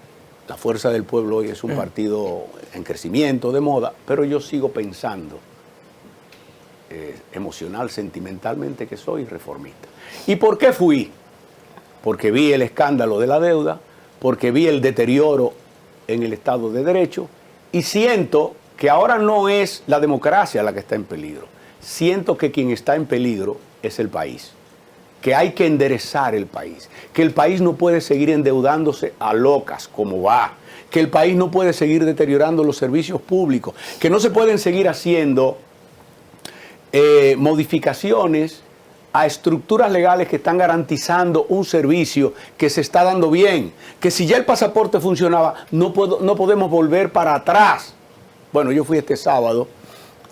la Fuerza del Pueblo hoy es un partido en crecimiento, de moda, pero yo sigo pensando emocional, sentimentalmente, que soy reformista. ¿Y por qué fui? Porque vi el escándalo de la deuda, porque vi el deterioro en el Estado de Derecho y siento que ahora no es la democracia la que está en peligro. Siento que quien está en peligro es el país, que hay que enderezar el país, que el país no puede seguir endeudándose a locas como va, que el país no puede seguir deteriorando los servicios públicos, que no se pueden seguir haciendo modificaciones a estructuras legales que están garantizando un servicio que se está dando bien, que si ya el pasaporte funcionaba, no podemos volver para atrás. Bueno, yo fui este sábado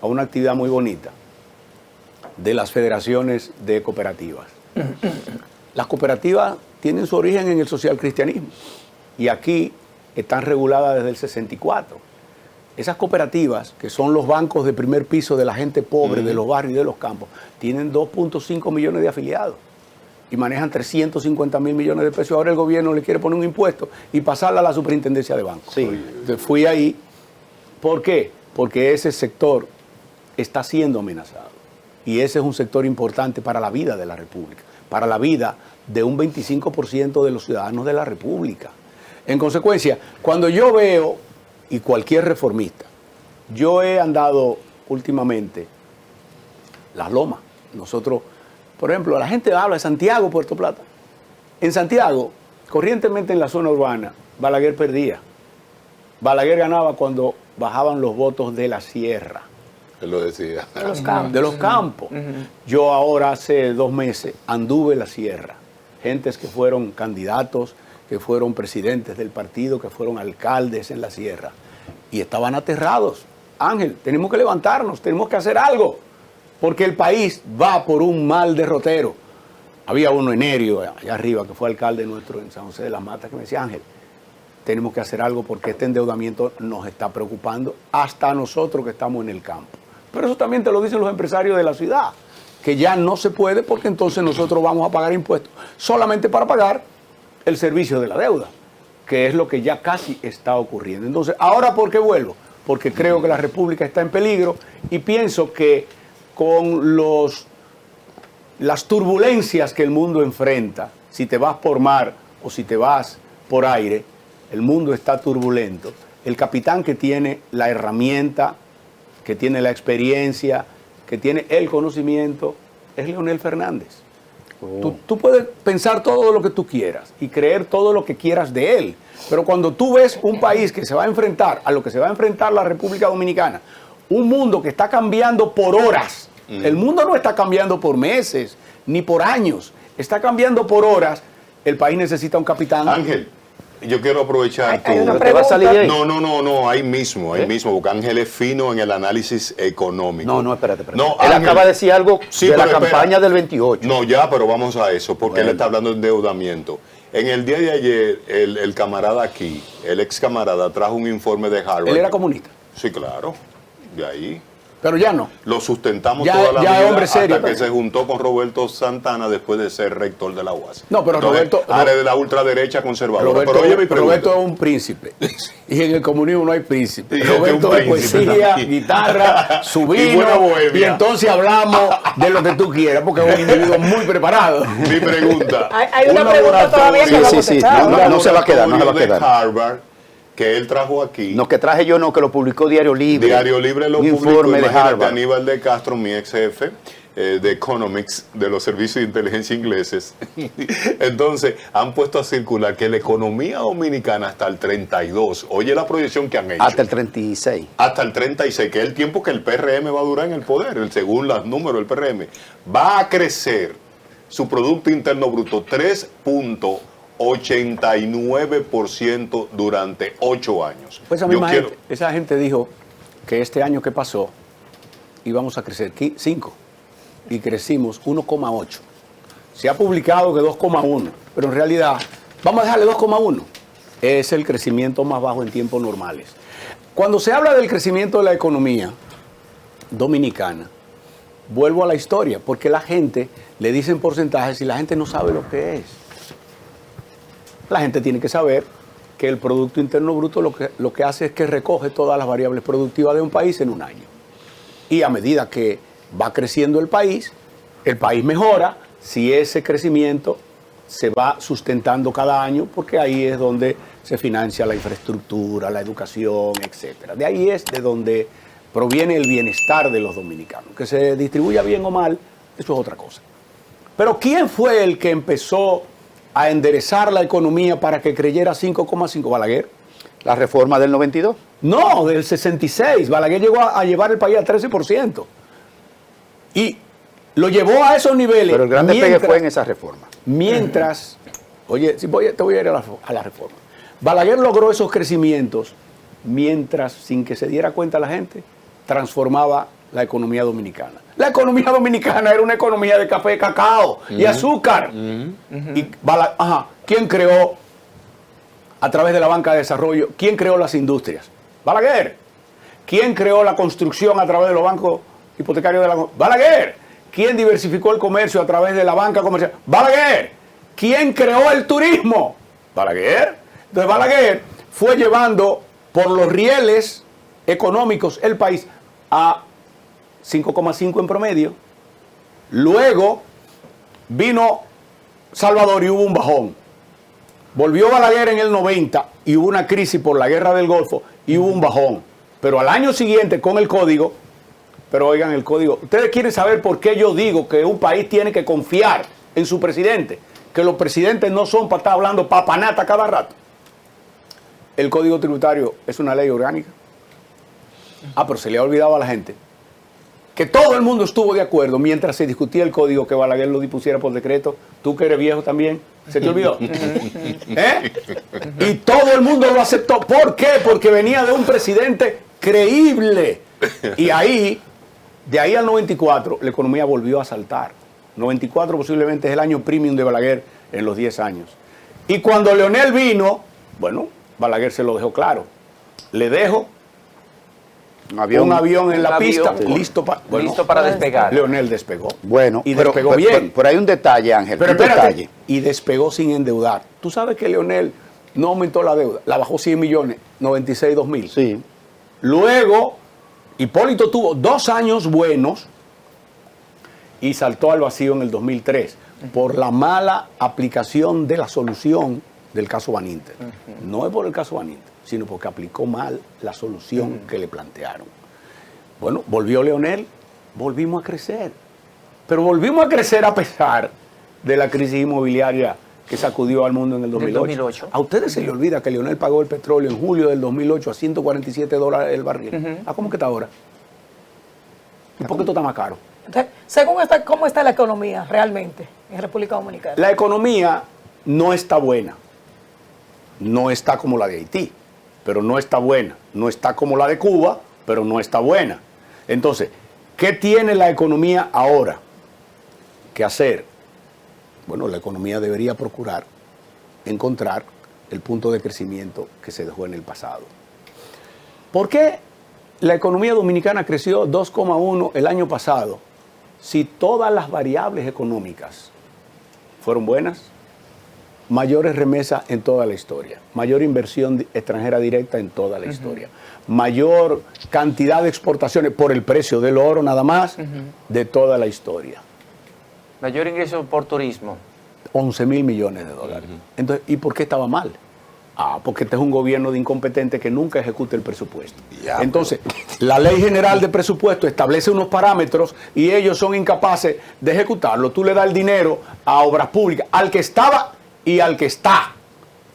a una actividad muy bonita de las federaciones de cooperativas. Las cooperativas tienen su origen en el socialcristianismo y aquí están reguladas desde el 64. Esas cooperativas, que son los bancos de primer piso de la gente pobre, de los barrios y de los campos, tienen 2.5 millones de afiliados y manejan 350.000 millones de pesos. Ahora el gobierno le quiere poner un impuesto y pasarla a la superintendencia de bancos. Sí. Entonces fui ahí ¿Por qué? Porque ese sector está siendo amenazado. Y ese es un sector importante para la vida de la República, para la vida de un 25% de los ciudadanos de la República. En consecuencia, cuando yo veo, y cualquier reformista, yo he andado últimamente las lomas. Nosotros, por ejemplo, la gente habla de Santiago, Puerto Plata. En Santiago, corrientemente en la zona urbana, Balaguer perdía. Balaguer ganaba cuando bajaban los votos de la sierra. Él lo decía. De los campos. De los campos. Yo ahora hace 2 meses anduve la sierra. Gentes que fueron candidatos, que fueron presidentes del partido, que fueron alcaldes en la sierra. Y estaban aterrados. Ángel, tenemos que levantarnos, tenemos que hacer algo. Porque el país va por un mal derrotero. Había uno en Herio, allá arriba, que fue alcalde nuestro en San José de las Matas, que me decía, Ángel, tenemos que hacer algo porque este endeudamiento nos está preocupando hasta a nosotros que estamos en el campo. Pero eso también te lo dicen los empresarios de la ciudad, que ya no se puede porque entonces nosotros vamos a pagar impuestos solamente para pagar el servicio de la deuda, que es lo que ya casi está ocurriendo. Entonces, ¿ahora por qué vuelvo? Porque creo que la República está en peligro y pienso que con las turbulencias que el mundo enfrenta, si te vas por mar o si te vas por aire, el mundo está turbulento. El capitán que tiene la herramienta, que tiene la experiencia, que tiene el conocimiento, es Leonel Fernández. Tú puedes pensar todo lo que tú quieras y creer todo lo que quieras de él, pero cuando tú ves un país que se va a enfrentar a lo que se va a enfrentar la República Dominicana, un mundo que está cambiando por horas, el mundo no está cambiando por meses ni por años, está cambiando por horas, el país necesita un capitán. Ángel, yo quiero aprovechar Hay una ¿Te va a salir de ahí? No, ahí mismo, porque Ángel es fino en el análisis económico. No, espérate. No, Él Ángel, acaba de decir algo sí, de la pero espera. campaña del 28. No, ya, pero vamos a eso, porque él Bueno. está hablando de endeudamiento. En el día de ayer, el camarada aquí, el ex camarada, trajo un informe de Harvard. Él era comunista, Sí, claro, de ahí. pero ya no. Lo sustentamos Ya- toda la ya es vida hombre serio, hasta que pero- se juntó con Roberto Santana después de ser rector de la UAS. No, pero Roberto- Ahora es de la ultraderecha conservadora. Roberto, pero oye mi pregunta. Roberto es un príncipe. Y en el comunismo no hay príncipe. Sí, este es Roberto un es príncipe poesía, también. guitarra, su Y vino. buena bohemia. Y entonces hablamos de lo que tú quieras, porque es un individuo muy preparado. Mi pregunta. Hay una un pregunta todavía que laboratorio- no ha Sí, sí, contestado. no, no se va a quedar, no se va a laboratorio de quedar. Harvard que él trajo aquí. No, que traje yo no, que lo publicó Diario Libre. Diario Libre lo un publicó, informe de imagínate, Harvard. Aníbal de Castro, mi ex jefe de Economics, de los servicios de inteligencia ingleses. Entonces, han puesto a circular que la economía dominicana hasta el 32, oye la proyección que han hecho. Hasta el 36. Hasta el 36, que es el tiempo que el PRM va a durar en el poder, según los números del PRM, va a crecer su Producto Interno Bruto 3.89% durante 8 años. Pues esa gente dijo que este año que pasó íbamos a crecer 5 y crecimos 1,8. Se ha publicado que 2,1, pero en realidad vamos a dejarle 2,1. Es el crecimiento más bajo en tiempos normales. Cuando se habla del crecimiento de la economía dominicana, vuelvo a la historia, porque la gente le dicen porcentajes y la gente no sabe lo que es. La gente tiene que saber que el Producto Interno Bruto lo que hace es que recoge todas las variables productivas de un país en un año. Y a medida que va creciendo el país mejora si ese crecimiento se va sustentando cada año, porque ahí es donde se financia la infraestructura, la educación, etc. De ahí es de donde proviene el bienestar de los dominicanos. Que se distribuya bien o mal, eso es otra cosa. Pero ¿quién fue el que empezó a enderezar la economía para que creyera 5,5? ¿Balaguer? La reforma del 92. No, del 66. Balaguer llegó a llevar el país al 13%. Y lo llevó a esos niveles. Pero el gran despegue fue en esa reforma. Mientras, oye, te voy a ir a la reforma. Balaguer logró esos crecimientos mientras, sin que se diera cuenta la gente, transformaba la economía dominicana. La economía dominicana era una economía de café, cacao y azúcar. ¿Quién creó, a través de la banca de desarrollo, quién creó las industrias? Balaguer. ¿Quién creó la construcción a través de los bancos hipotecarios de la... Balaguer. ¿Quién diversificó el comercio a través de la banca comercial? Balaguer. ¿Quién creó el turismo? Balaguer. Entonces Balaguer fue llevando por los rieles económicos el país a 5,5 en promedio. Luego vino Salvador y hubo un bajón. Volvió Balaguer en el 90 y hubo una crisis por la guerra del Golfo y hubo un bajón. Pero al año siguiente con el código, pero oigan el código, ustedes quieren saber por qué yo digo que un país tiene que confiar en su presidente, que los presidentes no son para estar hablando papanata cada rato. El código tributario es una ley orgánica. Pero se le ha olvidado a la gente que todo el mundo estuvo de acuerdo mientras se discutía el código que Balaguer lo dispusiera por decreto. Tú que eres viejo también, ¿se te olvidó? Y todo el mundo lo aceptó. ¿Por qué? Porque venía de un presidente creíble. Y ahí, de ahí al 94, la economía volvió a saltar. 94 posiblemente es el año premium de Balaguer en los 10 años. Y cuando Leonel vino, bueno, Balaguer se lo dejó claro. Le dejo un avión en la pista, listo para despegar. Leonel despegó. Bueno, y despegó bien. Pero hay un detalle, Ángel. Pero un espérate, detalle. y despegó sin endeudar. Tú sabes que Leonel no aumentó la deuda, la bajó 100 millones, 96, 2000. Sí. Luego, Hipólito tuvo 2 años buenos y saltó al vacío en el 2003 por la mala aplicación de la solución del caso Van Inter. No es por el caso Van Inter, sino porque aplicó mal la solución que le plantearon. Bueno, volvió Leonel, volvimos a crecer. Pero volvimos a crecer a pesar de la crisis inmobiliaria que sacudió al mundo en el 2008. A ustedes se les olvida que Leonel pagó el petróleo en julio del 2008 a $147 el barril. ¿Cómo que está ahora? Un poquito está más caro. Entonces, según ¿cómo está la economía realmente en República Dominicana? La economía no está buena. No está como la de Haití, pero no está buena. No está como la de Cuba, pero no está buena. Entonces, ¿qué tiene la economía ahora que hacer? Bueno, la economía debería procurar encontrar el punto de crecimiento que se dejó en el pasado. ¿Por qué la economía dominicana creció 2,1 el año pasado si todas las variables económicas fueron buenas? Mayores remesas en toda la historia, mayor inversión extranjera directa en toda la historia, mayor cantidad de exportaciones por el precio del oro nada más de toda la historia. Mayor ingreso por turismo. 11.000 millones de dólares. Entonces, ¿y por qué estaba mal? Porque este es un gobierno de incompetente que nunca ejecuta el presupuesto. Entonces, la Ley General de Presupuesto establece unos parámetros y ellos son incapaces de ejecutarlo. Tú le das el dinero a obras públicas, al que estaba y al que está.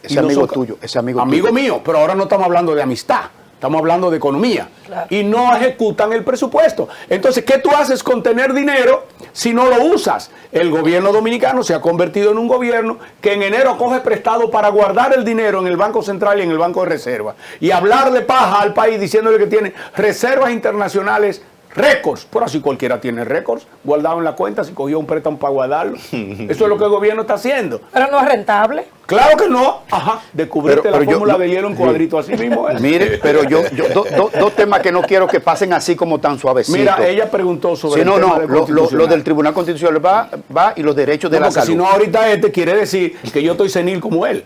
Ese amigo tuyo, ese amigo mío, pero ahora no estamos hablando de amistad, estamos hablando de economía. Claro. Y no ejecutan el presupuesto. Entonces, ¿qué tú haces con tener dinero si no lo usas? El gobierno dominicano se ha convertido en un gobierno que en enero coge prestado para guardar el dinero en el Banco Central y en el Banco de Reserva. Y hablarle paja al país diciéndole que tiene reservas internacionales récords. Por así cualquiera tiene récords guardado en la cuenta si cogió un préstamo para guardarlo. Eso es lo que el gobierno está haciendo. Pero no es rentable. Claro que no. Descubriste la fórmula de hielo en cuadrito así mismo. Mire, pero dos temas que no quiero que pasen así como tan suavecitos. Mira, ella preguntó sobre lo del Tribunal Constitucional va y los derechos de la salud. Si no, ahorita quiere decir que yo estoy senil como él.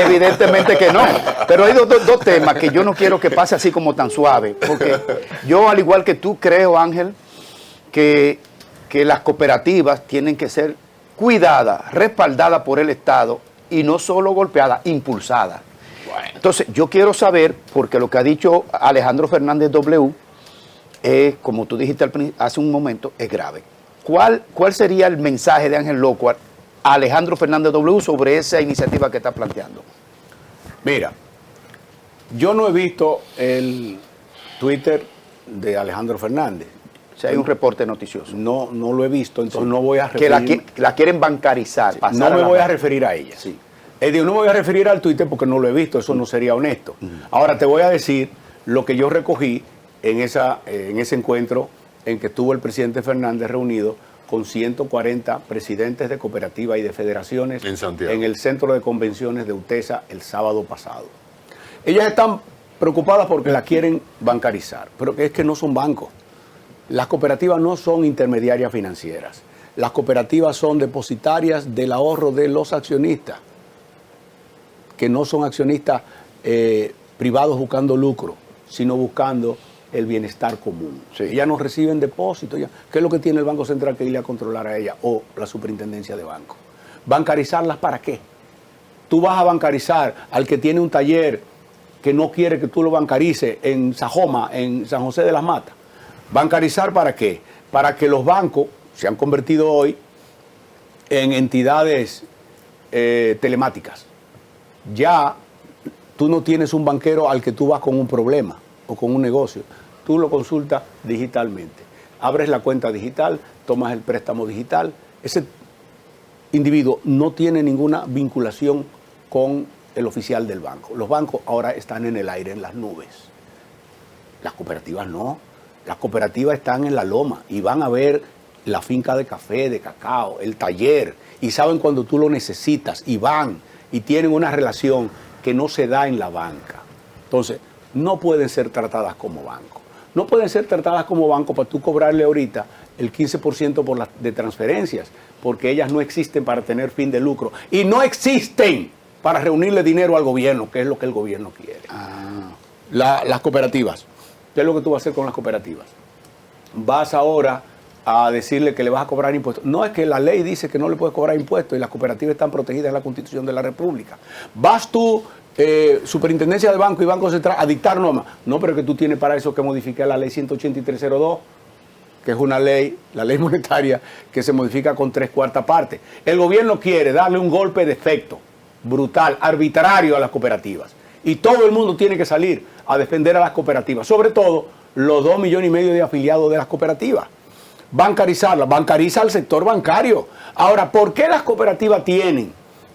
Evidentemente que no. Pero hay dos temas que yo no quiero que pase así como tan suave. Porque yo, al igual que tú, creo, Ángel, que las cooperativas tienen que ser cuidadas, respaldadas por el Estado y no solo golpeadas, impulsadas. Bueno. Entonces, yo quiero saber, porque lo que ha dicho Alejandro Fernández W, como tú dijiste hace un momento, es grave. ¿Cuál sería el mensaje de Ángel López a Alejandro Fernández W sobre esa iniciativa que está planteando? Mira, yo no he visto el Twitter de Alejandro Fernández. Si hay un reporte noticioso. No lo he visto, entonces no voy a referir. Que la quieren bancarizar. Sí, no me voy a referir a ella. Sí. No me voy a referir al Twitter porque no lo he visto, eso no sería honesto. Ahora te voy a decir lo que yo recogí en ese encuentro en que estuvo el presidente Fernández reunido con 140 presidentes de cooperativas y de federaciones en Santiago, en el centro de convenciones de UTESA el sábado pasado. Ellas están preocupadas porque la quieren bancarizar, pero es que no son bancos. Las cooperativas no son intermediarias financieras. Las cooperativas son depositarias del ahorro de los accionistas, que no son accionistas privados buscando lucro, sino buscando el bienestar común. Sí. Ellas no reciben depósitos. ¿Qué es lo que tiene el Banco Central que irle a controlar a ella o la superintendencia de banco? ¿Bancarizarlas para qué? Tú vas a bancarizar al que tiene un taller que no quiere que tú lo bancarices en Sajoma, en San José de las Matas. ¿Bancarizar para qué? Para que los bancos se han convertido hoy en entidades telemáticas. Ya tú no tienes un banquero al que tú vas con un problema o con un negocio. Tú lo consultas digitalmente. Abres la cuenta digital, tomas el préstamo digital. Ese individuo no tiene ninguna vinculación con el oficial del banco. Los bancos ahora están en el aire, en las nubes. Las cooperativas no. Las cooperativas están en la loma y van a ver la finca de café, de cacao, el taller, y saben cuando tú lo necesitas y van y tienen una relación que no se da en la banca. Entonces, no pueden ser tratadas como banco. No pueden ser tratadas como banco para tú cobrarle ahorita el 15% de transferencias, porque ellas no existen para tener fin de lucro y no existen para reunirle dinero al gobierno, que es lo que el gobierno quiere. Las cooperativas. ¿Qué es lo que tú vas a hacer con las cooperativas? Vas ahora a decirle que le vas a cobrar impuestos. No, es que la ley dice que no le puedes cobrar impuestos y las cooperativas están protegidas en la Constitución de la República. Vas tú, Superintendencia de Banco y Banco Central, a dictar normas. No, pero que tú tienes para eso que modificar la ley 18302, que es una ley, la ley monetaria, que se modifica con 3/4 partes. El gobierno quiere darle un golpe de efecto brutal, arbitrario a las cooperativas. Y todo el mundo tiene que salir a defender a las cooperativas, sobre todo los 2,5 millones de afiliados de las cooperativas. Bancarizarlas, bancariza al sector bancario. Ahora, ¿por qué las cooperativas tienen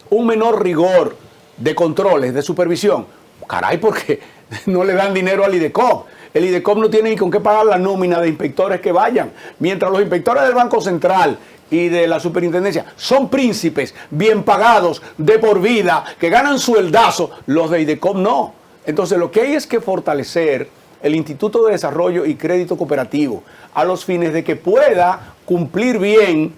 un menor rigor de controles, de supervisión? Caray, porque no le dan dinero al IDECOP. El IDECOP no tiene ni con qué pagar la nómina de inspectores que vayan. Mientras los inspectores del Banco Central y de la superintendencia son príncipes bien pagados de por vida, que ganan sueldazo, los de IDECOP no. Entonces lo que hay es que fortalecer el Instituto de Desarrollo y Crédito Cooperativo a los fines de que pueda cumplir bien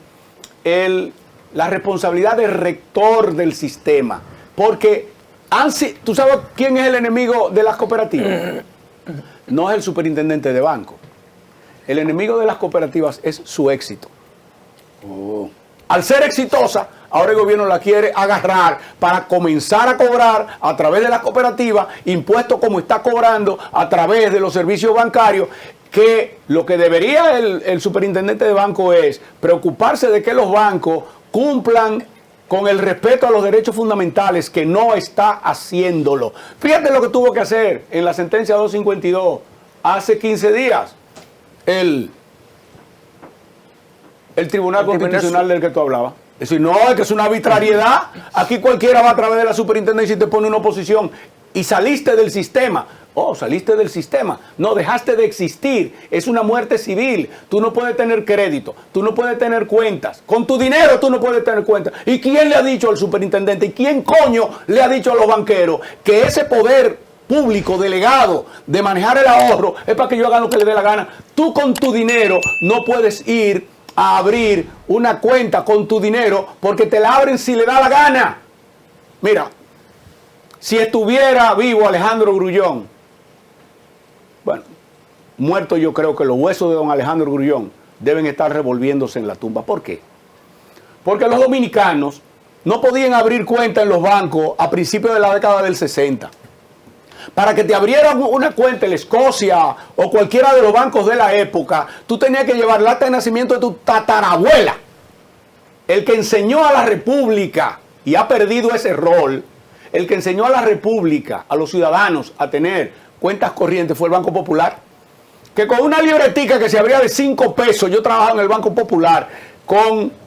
la responsabilidad de rector del sistema. Porque ¿tú sabes quién es el enemigo de las cooperativas? No es el superintendente de banco. El enemigo de las cooperativas es su éxito. Al ser exitosa, ahora el gobierno la quiere agarrar para comenzar a cobrar a través de las cooperativas impuestos como está cobrando a través de los servicios bancarios, que lo que debería el superintendente de banco es preocuparse de que los bancos cumplan con el respeto a los derechos fundamentales, que no está haciéndolo. Fíjate lo que tuvo que hacer en la sentencia 252 hace 15 días el Tribunal Constitucional del que tú hablabas. Es decir, no, es que es una arbitrariedad. Aquí cualquiera va a través de la superintendencia y te pone una oposición. Y saliste del sistema. Oh, saliste del sistema. No, dejaste de existir. Es una muerte civil. Tú no puedes tener crédito. Tú no puedes tener cuentas. Con tu dinero tú no puedes tener cuentas. ¿Y quién le ha dicho al superintendente? ¿Y quién coño le ha dicho a los banqueros que ese poder público delegado de manejar el ahorro es para que yo haga lo que le dé la gana? Tú con tu dinero no puedes ir a abrir una cuenta con tu dinero porque te la abren si le da la gana. Mira, si estuviera vivo Alejandro Grullón, bueno, muerto yo creo que los huesos de don Alejandro Grullón deben estar revolviéndose en la tumba. ¿Por qué? Porque los dominicanos no podían abrir cuenta en los bancos a principios de la década del 60. Para que te abrieran una cuenta en Escocia o cualquiera de los bancos de la época, tú tenías que llevar la acta de nacimiento de tu tatarabuela. El que enseñó a la República, y ha perdido ese rol, el que enseñó a la República, a los ciudadanos, a tener cuentas corrientes fue el Banco Popular. Que con una libretica que se abría de 5 pesos, yo trabajaba en el Banco Popular,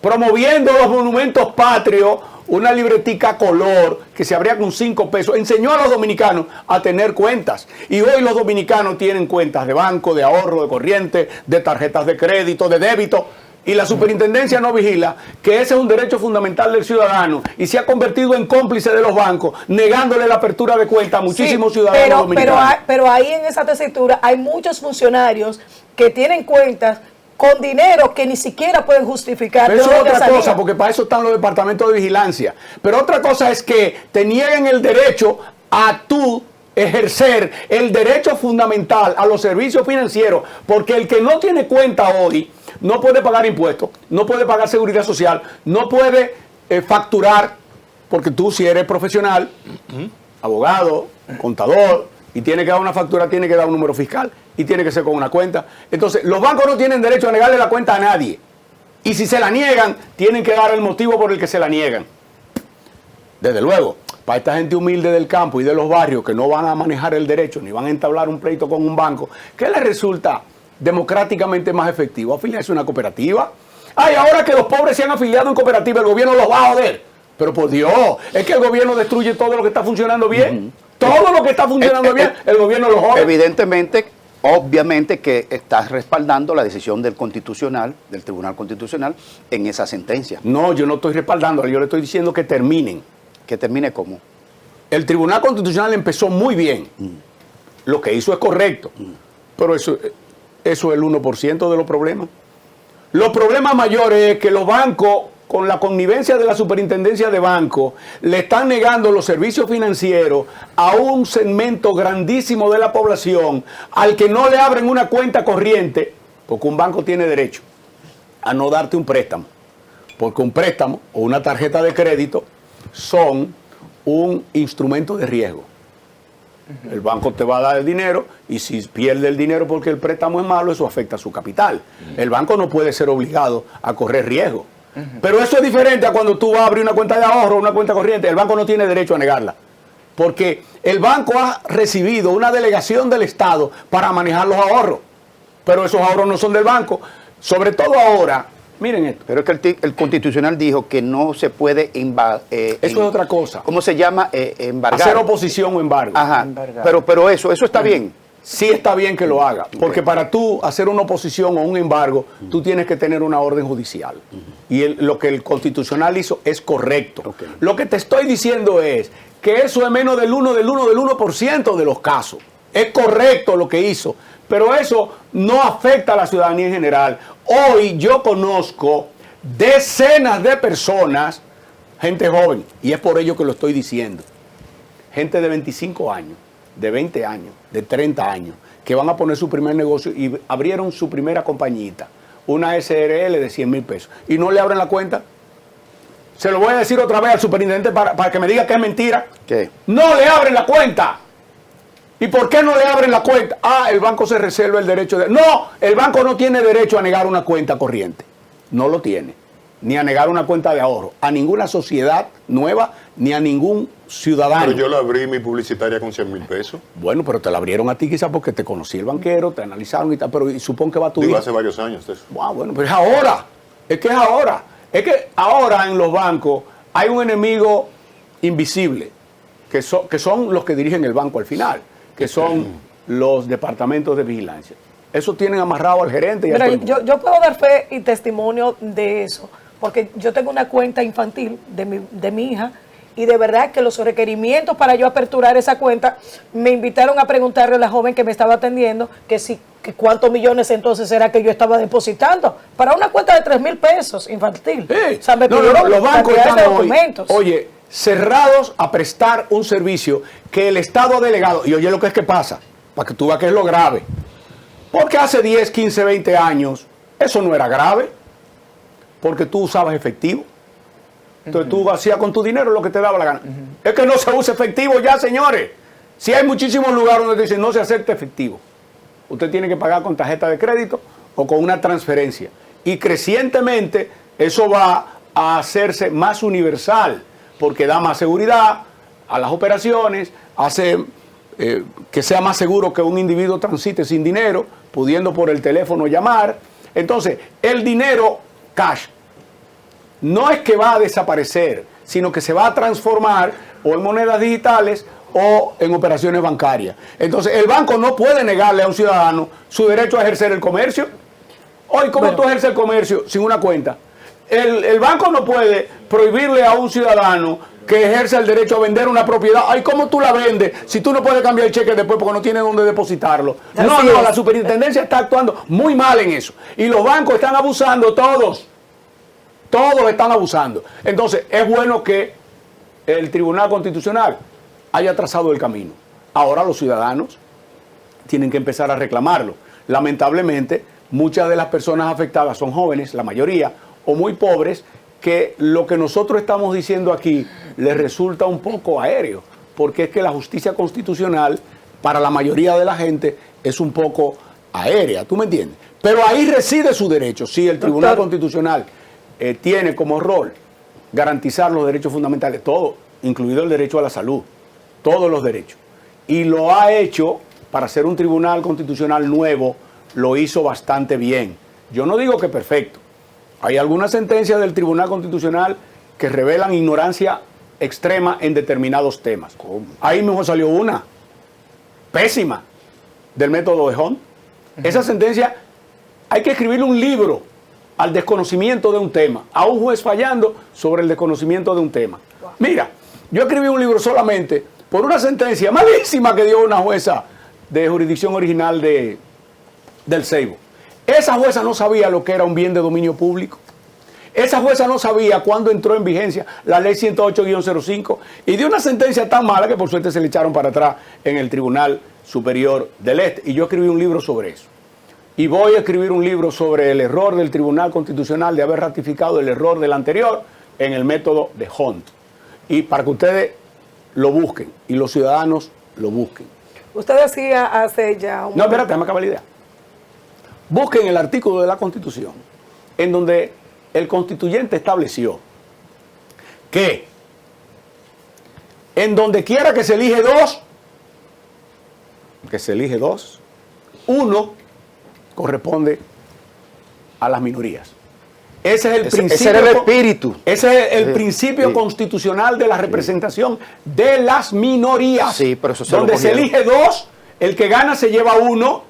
promoviendo los monumentos patrios, una libretica color que se abría con 5 pesos, enseñó a los dominicanos a tener cuentas. Y hoy los dominicanos tienen cuentas de banco, de ahorro, de corriente, de tarjetas de crédito, de débito. Y la superintendencia no vigila que ese es un derecho fundamental del ciudadano y se ha convertido en cómplice de los bancos, negándole la apertura de cuentas a muchísimos ciudadanos dominicanos. Pero ahí en esa tesitura hay muchos funcionarios que tienen cuentas con dinero que ni siquiera pueden justificar. Pero eso es otra cosa, porque para eso están los departamentos de vigilancia. Pero otra cosa es que te nieguen el derecho a tú ejercer el derecho fundamental a los servicios financieros, porque el que no tiene cuenta hoy no puede pagar impuestos, no puede pagar seguridad social, no puede facturar, porque tú si eres profesional, abogado, contador, y tiene que dar una factura, tiene que dar un número fiscal y tiene que ser con una cuenta. Entonces, los bancos no tienen derecho a negarle la cuenta a nadie. Y si se la niegan, tienen que dar el motivo por el que se la niegan. Desde luego, para esta gente humilde del campo y de los barrios que no van a manejar el derecho ni van a entablar un pleito con un banco, ¿qué les resulta democráticamente más efectivo? ¿Afiliarse a una cooperativa? Ay, ahora que los pobres se han afiliado en cooperativa, el gobierno los va a joder. Pero por Dios, es que el gobierno destruye todo lo que está funcionando bien. Todo lo que está funcionando bien, el gobierno lo jode. Evidentemente, obviamente que estás respaldando la decisión del Constitucional, del Tribunal Constitucional, en esa sentencia. No, yo no estoy respaldando, yo le estoy diciendo que terminen. ¿Que termine cómo? El Tribunal Constitucional empezó muy bien. Lo que hizo es correcto. Pero eso es el 1% de los problemas. Los problemas mayores es que los bancos, con la connivencia de la superintendencia de bancos, le están negando los servicios financieros a un segmento grandísimo de la población al que no le abren una cuenta corriente, porque un banco tiene derecho a no darte un préstamo, porque un préstamo o una tarjeta de crédito son un instrumento de riesgo. El banco te va a dar el dinero y si pierde el dinero porque el préstamo es malo, eso afecta a su capital. El banco no puede ser obligado a correr riesgo. Pero eso es diferente a cuando tú vas a abrir una cuenta de ahorro o una cuenta corriente. El banco no tiene derecho a negarla. Porque el banco ha recibido una delegación del Estado para manejar los ahorros. Pero esos ahorros no son del banco. Sobre todo ahora, miren esto. Pero es que el Constitucional dijo que no se puede eso es otra cosa. ¿Cómo se llama? Embargar. Hacer oposición o embargo. Ajá. Pero eso está bien. Sí está bien que lo haga, porque para tú hacer una oposición o un embargo, tú tienes que tener una orden judicial. Y lo que el Constitucional hizo es correcto. Lo que te estoy diciendo es que eso es menos del 1% de los casos. Es correcto lo que hizo, pero eso no afecta a la ciudadanía en general. Hoy yo conozco decenas de personas, gente joven, y es por ello que lo estoy diciendo, gente de 25 años, de 20 años, de 30 años, que van a poner su primer negocio y abrieron su primera compañita, una SRL de 100,000 pesos, y no le abren la cuenta. Se lo voy a decir otra vez al superintendente para que me diga que es mentira. ¿Qué? No le abren la cuenta. ¿Y por qué no le abren la cuenta? Ah, el banco se reserva el derecho de... No, el banco no tiene derecho a negar una cuenta corriente. No lo tiene. Ni a negar una cuenta de ahorro. A ninguna sociedad nueva, ni a ningún ciudadano. Pero yo la abrí mi publicitaria con 100,000 pesos. Bueno, pero te la abrieron a ti quizás porque te conocí el banquero, te analizaron y tal, pero supongo que va a tu Digo, hijo. hace varios años de eso. Wow, bueno, pero es ahora. Es que es ahora. Es que ahora en los bancos hay un enemigo invisible, que son los que dirigen el banco al final, que son los departamentos de vigilancia. Eso tienen amarrado al gerente y a todo el mundo. Yo puedo dar fe y testimonio de eso, porque yo tengo una cuenta infantil de mi hija, y de verdad que los requerimientos para yo aperturar esa cuenta, me invitaron a preguntarle a la joven que me estaba atendiendo que cuántos millones entonces era que yo estaba depositando para una cuenta de 3,000 pesos infantil. Sí. O sea, me pidieron los bancos cantidades de están documentos. hoy, cerrados a prestar un servicio que el Estado ha delegado. Y oye lo que es que pasa, para que tú veas que es lo grave. Porque hace 10, 15, 20 años eso no era grave, porque tú usabas efectivo. Entonces tú hacías con tu dinero lo que te daba la gana. Es que no se usa efectivo ya, señores. Si hay muchísimos lugares donde te dicen no se acepta efectivo. Usted tiene que pagar con tarjeta de crédito o con una transferencia. Y crecientemente eso va a hacerse más universal, porque da más seguridad a las operaciones, hace que sea más seguro que un individuo transite sin dinero, pudiendo por el teléfono llamar. Entonces, el dinero cash no es que va a desaparecer, sino que se va a transformar o en monedas digitales o en operaciones bancarias. Entonces, el banco no puede negarle a un ciudadano su derecho a ejercer el comercio. Hoy, ¿cómo tú ejerces el comercio sin una cuenta? El banco no puede prohibirle a un ciudadano que ejerce el derecho a vender una propiedad. Ay, ¿cómo tú la vendes si tú no puedes cambiar el cheque después porque no tienes dónde depositarlo? No, la superintendencia está actuando muy mal en eso. Y los bancos están abusando todos. Todos están abusando. Entonces, es bueno que el Tribunal Constitucional haya trazado el camino. ahora los ciudadanos tienen que empezar a reclamarlo. Lamentablemente, muchas de las personas afectadas son jóvenes, la mayoría, o muy pobres, que lo que nosotros estamos diciendo aquí les resulta un poco aéreo, porque es que la justicia constitucional, para la mayoría de la gente, es un poco aérea, ¿tú me entiendes? Pero ahí reside su derecho. Sí, el Tribunal Constitucional tiene como rol garantizar los derechos fundamentales, todo, incluido el derecho a la salud, todos los derechos. Y lo ha hecho, para ser un Tribunal Constitucional nuevo, lo hizo bastante bien. Yo no digo que perfecto. Hay algunas sentencias del Tribunal Constitucional que revelan ignorancia extrema en determinados temas. ¿Cómo? Ahí mismo salió una pésima del método de Hunt. Esa sentencia hay que escribirle un libro al desconocimiento de un tema, a un juez fallando sobre el desconocimiento de un tema. Mira, yo escribí un libro solamente por una sentencia malísima que dio una jueza de jurisdicción original del Ceibo. Esa jueza no sabía lo que era un bien de dominio público. Esa jueza no sabía cuándo entró en vigencia la ley 108-05 y dio una sentencia tan mala que por suerte se le echaron para atrás en el Tribunal Superior del Este. Y yo escribí un libro sobre eso. Y voy a escribir un libro sobre el error del Tribunal Constitucional de haber ratificado el error del anterior en el método de Hunt. Y para que ustedes lo busquen y los ciudadanos lo busquen. Usted decía hace ya un... No, espérate, déjame acabar la idea. Busquen el artículo de la Constitución en donde el constituyente estableció que en donde quiera que se elige dos, uno corresponde a las minorías. Ese es el principio. Ese era el espíritu. Ese es el principio constitucional de la representación de las minorías. Sí, pero eso donde se elige dos, el que gana se lleva uno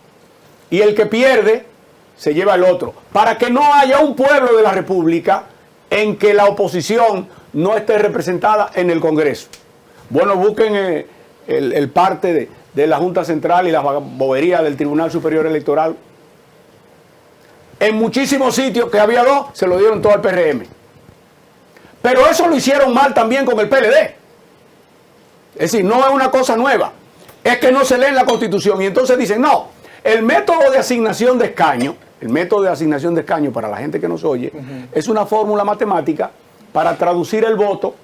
y el que pierde se lleva el otro. Para que no haya un pueblo de la República en que la oposición no esté representada en el Congreso. Bueno, busquen el parte de la Junta Central y la bobería del Tribunal Superior Electoral. En muchísimos sitios que había dos, se lo dieron todo al PRM. Pero eso lo hicieron mal también con el PLD. Es decir, no es una cosa nueva. Es que no se lee en la Constitución. Y entonces dicen, no, el método de asignación de escaño, para la gente que nos oye, es una fórmula matemática para traducir el voto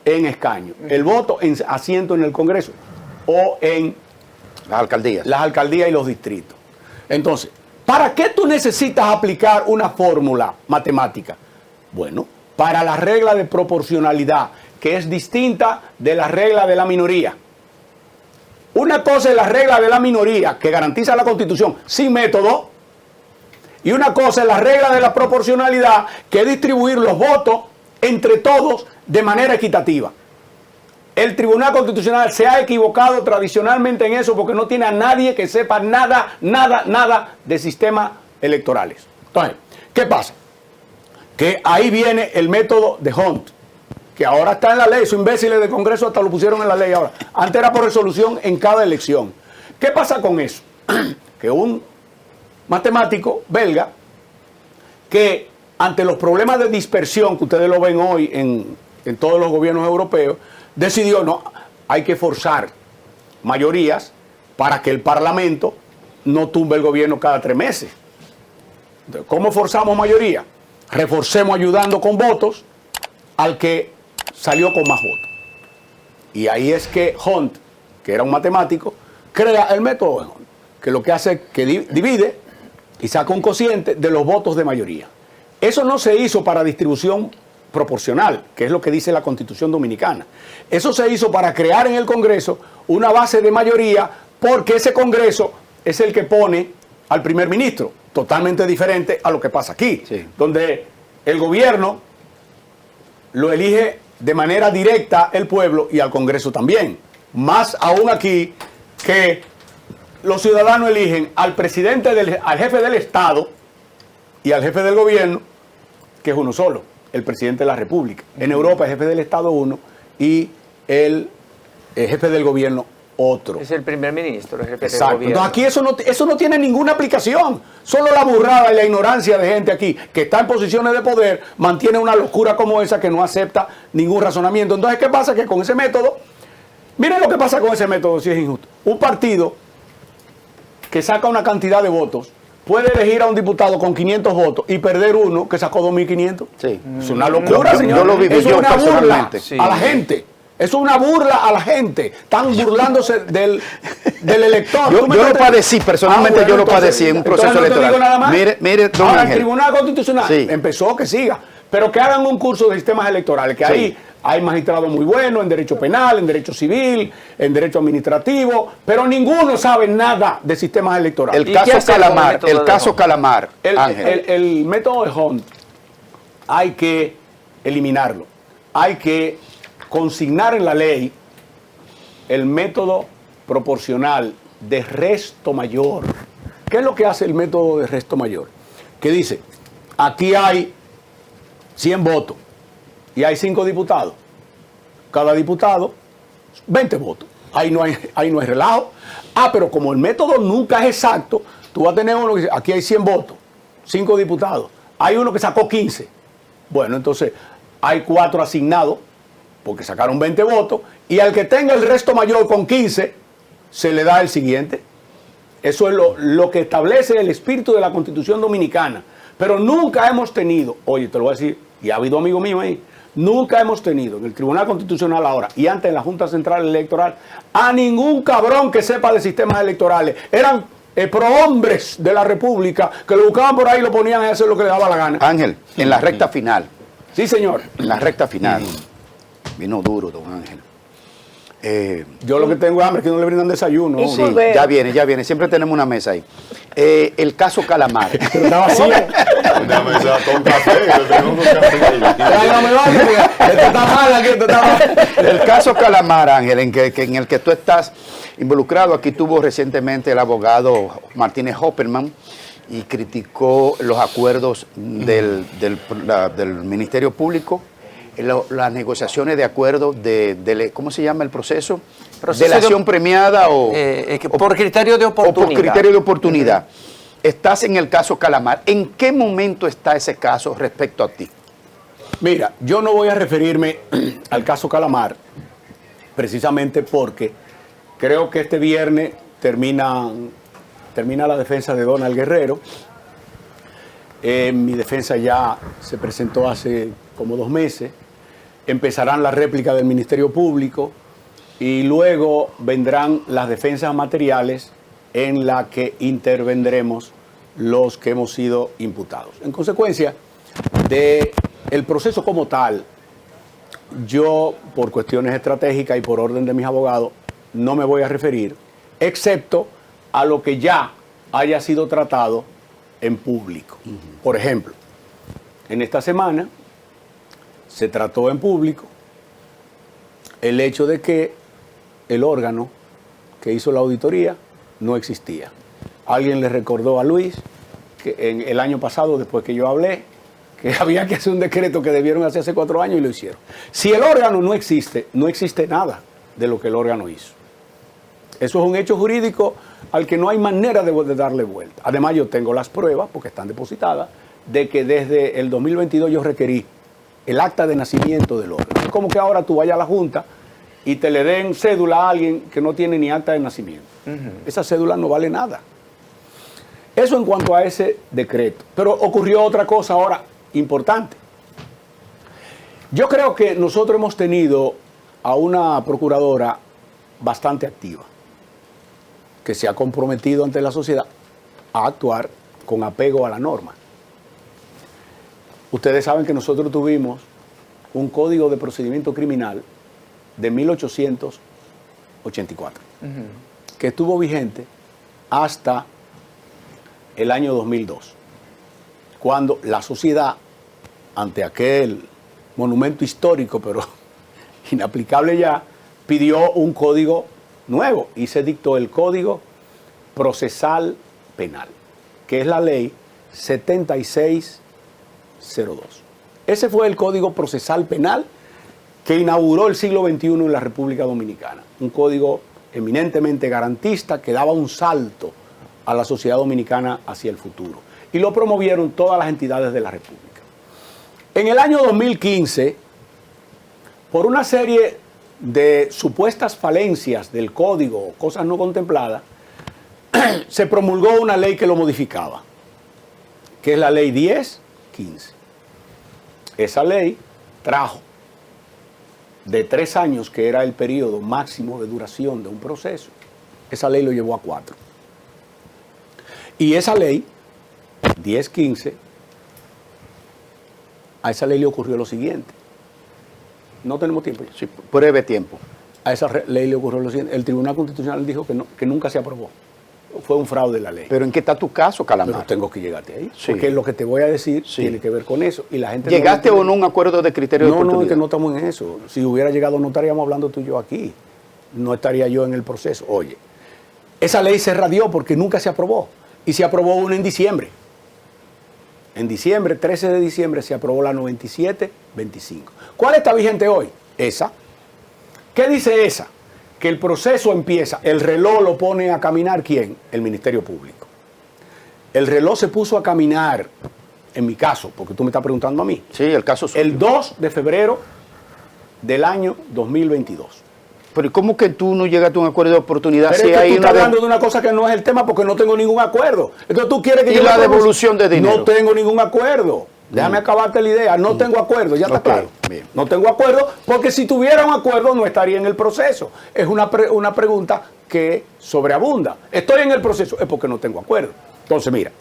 en escaño. El voto en asiento en el Congreso o en las alcaldías y los distritos. Entonces, ¿para qué tú necesitas aplicar una fórmula matemática? Bueno, para la regla de proporcionalidad, que es distinta de la regla de la minoría. Una cosa es la regla de la minoría, que garantiza la Constitución sin método, y una cosa es la regla de la proporcionalidad, que es distribuir los votos entre todos de manera equitativa. El Tribunal Constitucional se ha equivocado tradicionalmente en eso porque no tiene a nadie que sepa nada de sistemas electorales. Entonces, ¿qué pasa? Que ahí viene el método de Hunt, que ahora está en la ley. Esos imbéciles del Congreso hasta lo pusieron en la ley ahora. Antes era por resolución en cada elección. ¿Qué pasa con eso? Que un matemático belga que ante los problemas de dispersión que ustedes lo ven hoy en todos los gobiernos europeos, decidió, no, hay que forzar mayorías para que el Parlamento no tumbe el gobierno cada 3 meses. Entonces, ¿cómo forzamos mayoría? Reforcemos ayudando con votos al que salió con más votos. Y ahí es que Hunt, que era un matemático, crea el método de Hunt, que lo que hace es que divide y saca un cociente de los votos de mayoría. Eso no se hizo para distribución proporcional, que es lo que dice la Constitución Dominicana. Eso se hizo para crear en el Congreso una base de mayoría, porque ese Congreso es el que pone al primer ministro, totalmente diferente a lo que pasa aquí, donde el gobierno lo elige de manera directa el pueblo y al Congreso también. Más aún aquí que los ciudadanos eligen al presidente, al jefe del Estado y al jefe del gobierno, que es uno solo, el presidente de la República. En Europa el jefe del Estado uno y el jefe del gobierno otro. Es el primer ministro, el jefe del Exacto. gobierno. Entonces aquí eso no tiene ninguna aplicación. Solo la burrada y la ignorancia de gente aquí que está en posiciones de poder mantiene una locura como esa que no acepta ningún razonamiento. Entonces, ¿qué pasa? Que con ese método Miren lo que pasa con ese método, si es injusto. Un partido que saca una cantidad de votos puede elegir a un diputado con 500 votos y perder uno que sacó 2.500. Sí. Es una locura, señor. Yo lo viví Eso es yo una burla personalmente. Sí. a la gente. Eso es una burla a la gente. Están burlándose del elector. Yo lo padecí, personalmente yo lo padecí en un proceso entonces no te electoral. digo nada más. Mire, don Ahora, el Ángel. Tribunal Constitucional Sí. empezó que siga, pero que hagan un curso de sistemas electorales, que Sí. ahí hay magistrados muy buenos en derecho penal, en derecho civil, en derecho administrativo, pero ninguno sabe nada de sistemas electorales. El ¿Y qué caso hacer con el Calamar, método el de caso Hunt? Calamar, Ángel. El método de Hunt hay que eliminarlo. Hay que consignar en la ley el método proporcional de resto mayor. ¿Qué es lo que hace el método de resto mayor? Que dice, aquí hay 100 votos y hay 5 diputados. Cada diputado, 20 votos. Ahí no hay relajo. Pero como el método nunca es exacto, tú vas a tener uno que dice, aquí hay 100 votos, 5 diputados. Hay uno que sacó 15. Bueno, entonces hay 4 asignados porque sacaron 20 votos y al que tenga el resto mayor con 15 se le da el siguiente. Eso es lo que establece el espíritu de la Constitución Dominicana. Pero nunca hemos tenido, oye, te lo voy a decir, y ha habido amigos míos ahí, nunca hemos tenido en el Tribunal Constitucional ahora y antes en la Junta Central Electoral a ningún cabrón que sepa de sistemas electorales. Eran prohombres de la República que lo buscaban por ahí y lo ponían a hacer lo que le daba la gana. Ángel, en la recta final, Sí, señor. en la recta final, vino duro, don Ángel. Yo lo que tengo hambre es que no le brindan desayuno. Y Sí, Volver. ya viene, siempre tenemos una mesa ahí. El caso Calamar. Pero está vacía. Una mesa con café, yo tengo un café ahí. Ya, no me vayas, porque esto está mal aquí, esto está mal. El caso Calamar, Ángel, en el que tú estás involucrado, aquí tuvo recientemente el abogado Martínez Hopperman y criticó los acuerdos del Ministerio Público, las negociaciones de acuerdo ¿cómo se llama el proceso? Proceso ¿Delación premiada o por criterio de o oportunidad. por criterio de oportunidad? Estás en el caso Calamar. ¿En qué momento está ese caso respecto a ti? Mira, yo no voy a referirme al caso Calamar, precisamente porque creo que este viernes termina la defensa de Donald Guerrero. Mi defensa ya se presentó hace como 2 meses. Empezarán la réplica del Ministerio Público y luego vendrán las defensas materiales en la que intervendremos los que hemos sido imputados. En consecuencia del proceso como tal, yo, por cuestiones estratégicas y por orden de mis abogados, no me voy a referir, excepto a lo que ya haya sido tratado en público. Por ejemplo, en esta semana se trató en público el hecho de que el órgano que hizo la auditoría no existía. Alguien le recordó a Luis que en el año pasado, después que yo hablé, que había que hacer un decreto que debieron hacer hace 4 años y lo hicieron. Si el órgano no existe, no existe nada de lo que el órgano hizo. Eso es un hecho jurídico al que no hay manera de darle vuelta. Además, yo tengo las pruebas, porque están depositadas, de que desde el 2022 yo requerí el acta de nacimiento del órgano. Es como que ahora tú vayas a la Junta y te le den cédula a alguien que no tiene ni acta de nacimiento. Esa cédula no vale nada. Eso en cuanto a ese decreto. Pero ocurrió otra cosa ahora importante. Yo creo que nosotros hemos tenido a una procuradora bastante activa, que se ha comprometido ante la sociedad a actuar con apego a la norma. Ustedes saben que nosotros tuvimos un código de procedimiento criminal de 1884, que estuvo vigente hasta el año 2002, cuando la sociedad, ante aquel monumento histórico, pero inaplicable ya, pidió un código nuevo y se dictó el Código Procesal Penal, que es la ley 7602. Ese fue el Código Procesal Penal que inauguró el siglo XXI en la República Dominicana. Un código eminentemente garantista que daba un salto a la sociedad dominicana hacia el futuro. Y lo promovieron todas las entidades de la República. En el año 2015, por una serie de supuestas falencias del código, cosas no contempladas, se promulgó una ley que lo modificaba, que es la ley 1015. Esa ley trajo de 3 años, que era el periodo máximo de duración de un proceso, esa ley lo llevó a 4. Y esa ley, 1015, a esa ley le ocurrió lo siguiente. No tenemos tiempo ya. Sí, breve tiempo. A esa ley le ocurrió lo siguiente. El Tribunal Constitucional dijo que nunca se aprobó. Fue un fraude la ley. Pero ¿en qué está tu caso, Calamar? Pero tengo que llegarte ahí. Sí. Porque lo que te voy a decir Sí. tiene que ver con eso. Y la gente ¿Llegaste o no a un acuerdo de criterio de No, oportunidad? es que no estamos en eso. Si hubiera llegado, no estaríamos hablando tú y yo aquí. No estaría yo en el proceso. Oye, esa ley se radió porque nunca se aprobó. Y se aprobó una en diciembre. En diciembre, 13 de diciembre, se aprobó la 9725. ¿Cuál está vigente hoy? Esa. ¿Qué dice esa? Que el proceso empieza, el reloj lo pone a caminar, ¿quién? El Ministerio Público. El reloj se puso a caminar, en mi caso, porque tú me estás preguntando a mí, Sí, el caso suyo. el 2 de febrero del año 2022. Pero ¿y cómo que tú no llegaste a un acuerdo de oportunidad Pero si es que hay tú una estás hablando de una cosa que no es el tema porque no tengo ningún acuerdo. Entonces tú quieres que ¿Y yo... la me pronuncie? devolución de dinero? No tengo ningún acuerdo. Déjame acabarte la idea. No tengo acuerdo, ya está Ok, claro. bien. No tengo acuerdo porque si tuviera un acuerdo no estaría en el proceso. Es una pregunta que sobreabunda. Estoy en el proceso, es porque no tengo acuerdo. Entonces mira,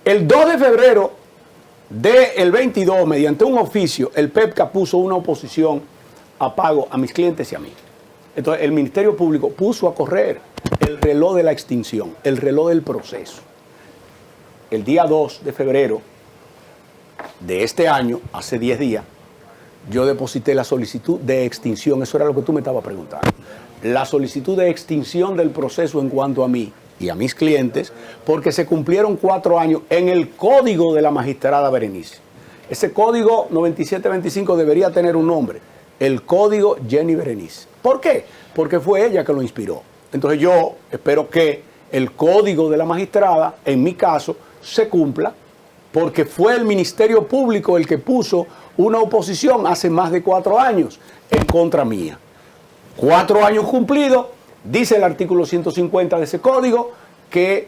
el 2 de febrero del 22, mediante un oficio, el PEPCA puso una oposición a pago a mis clientes y a mí. Entonces el Ministerio Público puso a correr el reloj de la extinción, el reloj del proceso. El día 2 de febrero de este año, hace 10 días, yo deposité la solicitud de extinción. Eso era lo que tú me estabas preguntando. La solicitud de extinción del proceso en cuanto a mí y a mis clientes, porque se cumplieron 4 años en el código de la magistrada Berenice. Ese código 9725 debería tener un nombre, el código Jenny Berenice. ¿Por qué? Porque fue ella que lo inspiró. Entonces yo espero que el código de la magistrada, en mi caso, se cumpla, porque fue el Ministerio Público el que puso una oposición hace más de 4 años en contra mía. 4 años cumplidos, dice el artículo 150 de ese código que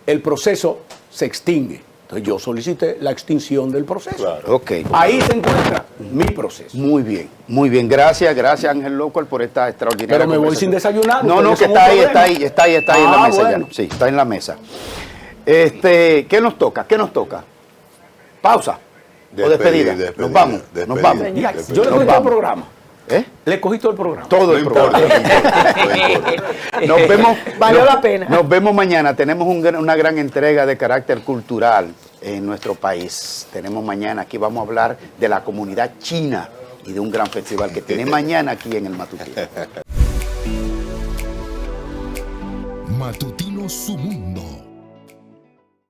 el proceso se extingue. Entonces yo solicité la extinción del proceso. Claro. Ok. Ahí se encuentra mi proceso. Muy bien, muy bien. Gracias Ángel Locual por esta extraordinaria Pero me voy sin conversación. desayunar. No, ustedes que son un está ahí problema. en la mesa Bueno. ya. Sí, está en la mesa. ¿Qué nos toca? ¿Qué nos toca? ¿Pausa? ¿O despedida? Nos vamos, nos vamos. Mira, Despedida. yo le Nos cogí todo el vamos. programa. ¿Eh? Le cogí todo el programa. Todo No el importa, programa. no importa. Nos vemos. Valió la pena. Nos vemos mañana. Tenemos una gran entrega de carácter cultural en nuestro país. Tenemos mañana, aquí vamos a hablar de la comunidad china y de un gran festival que tiene mañana aquí en el Matutino. Matutino Su Mundo.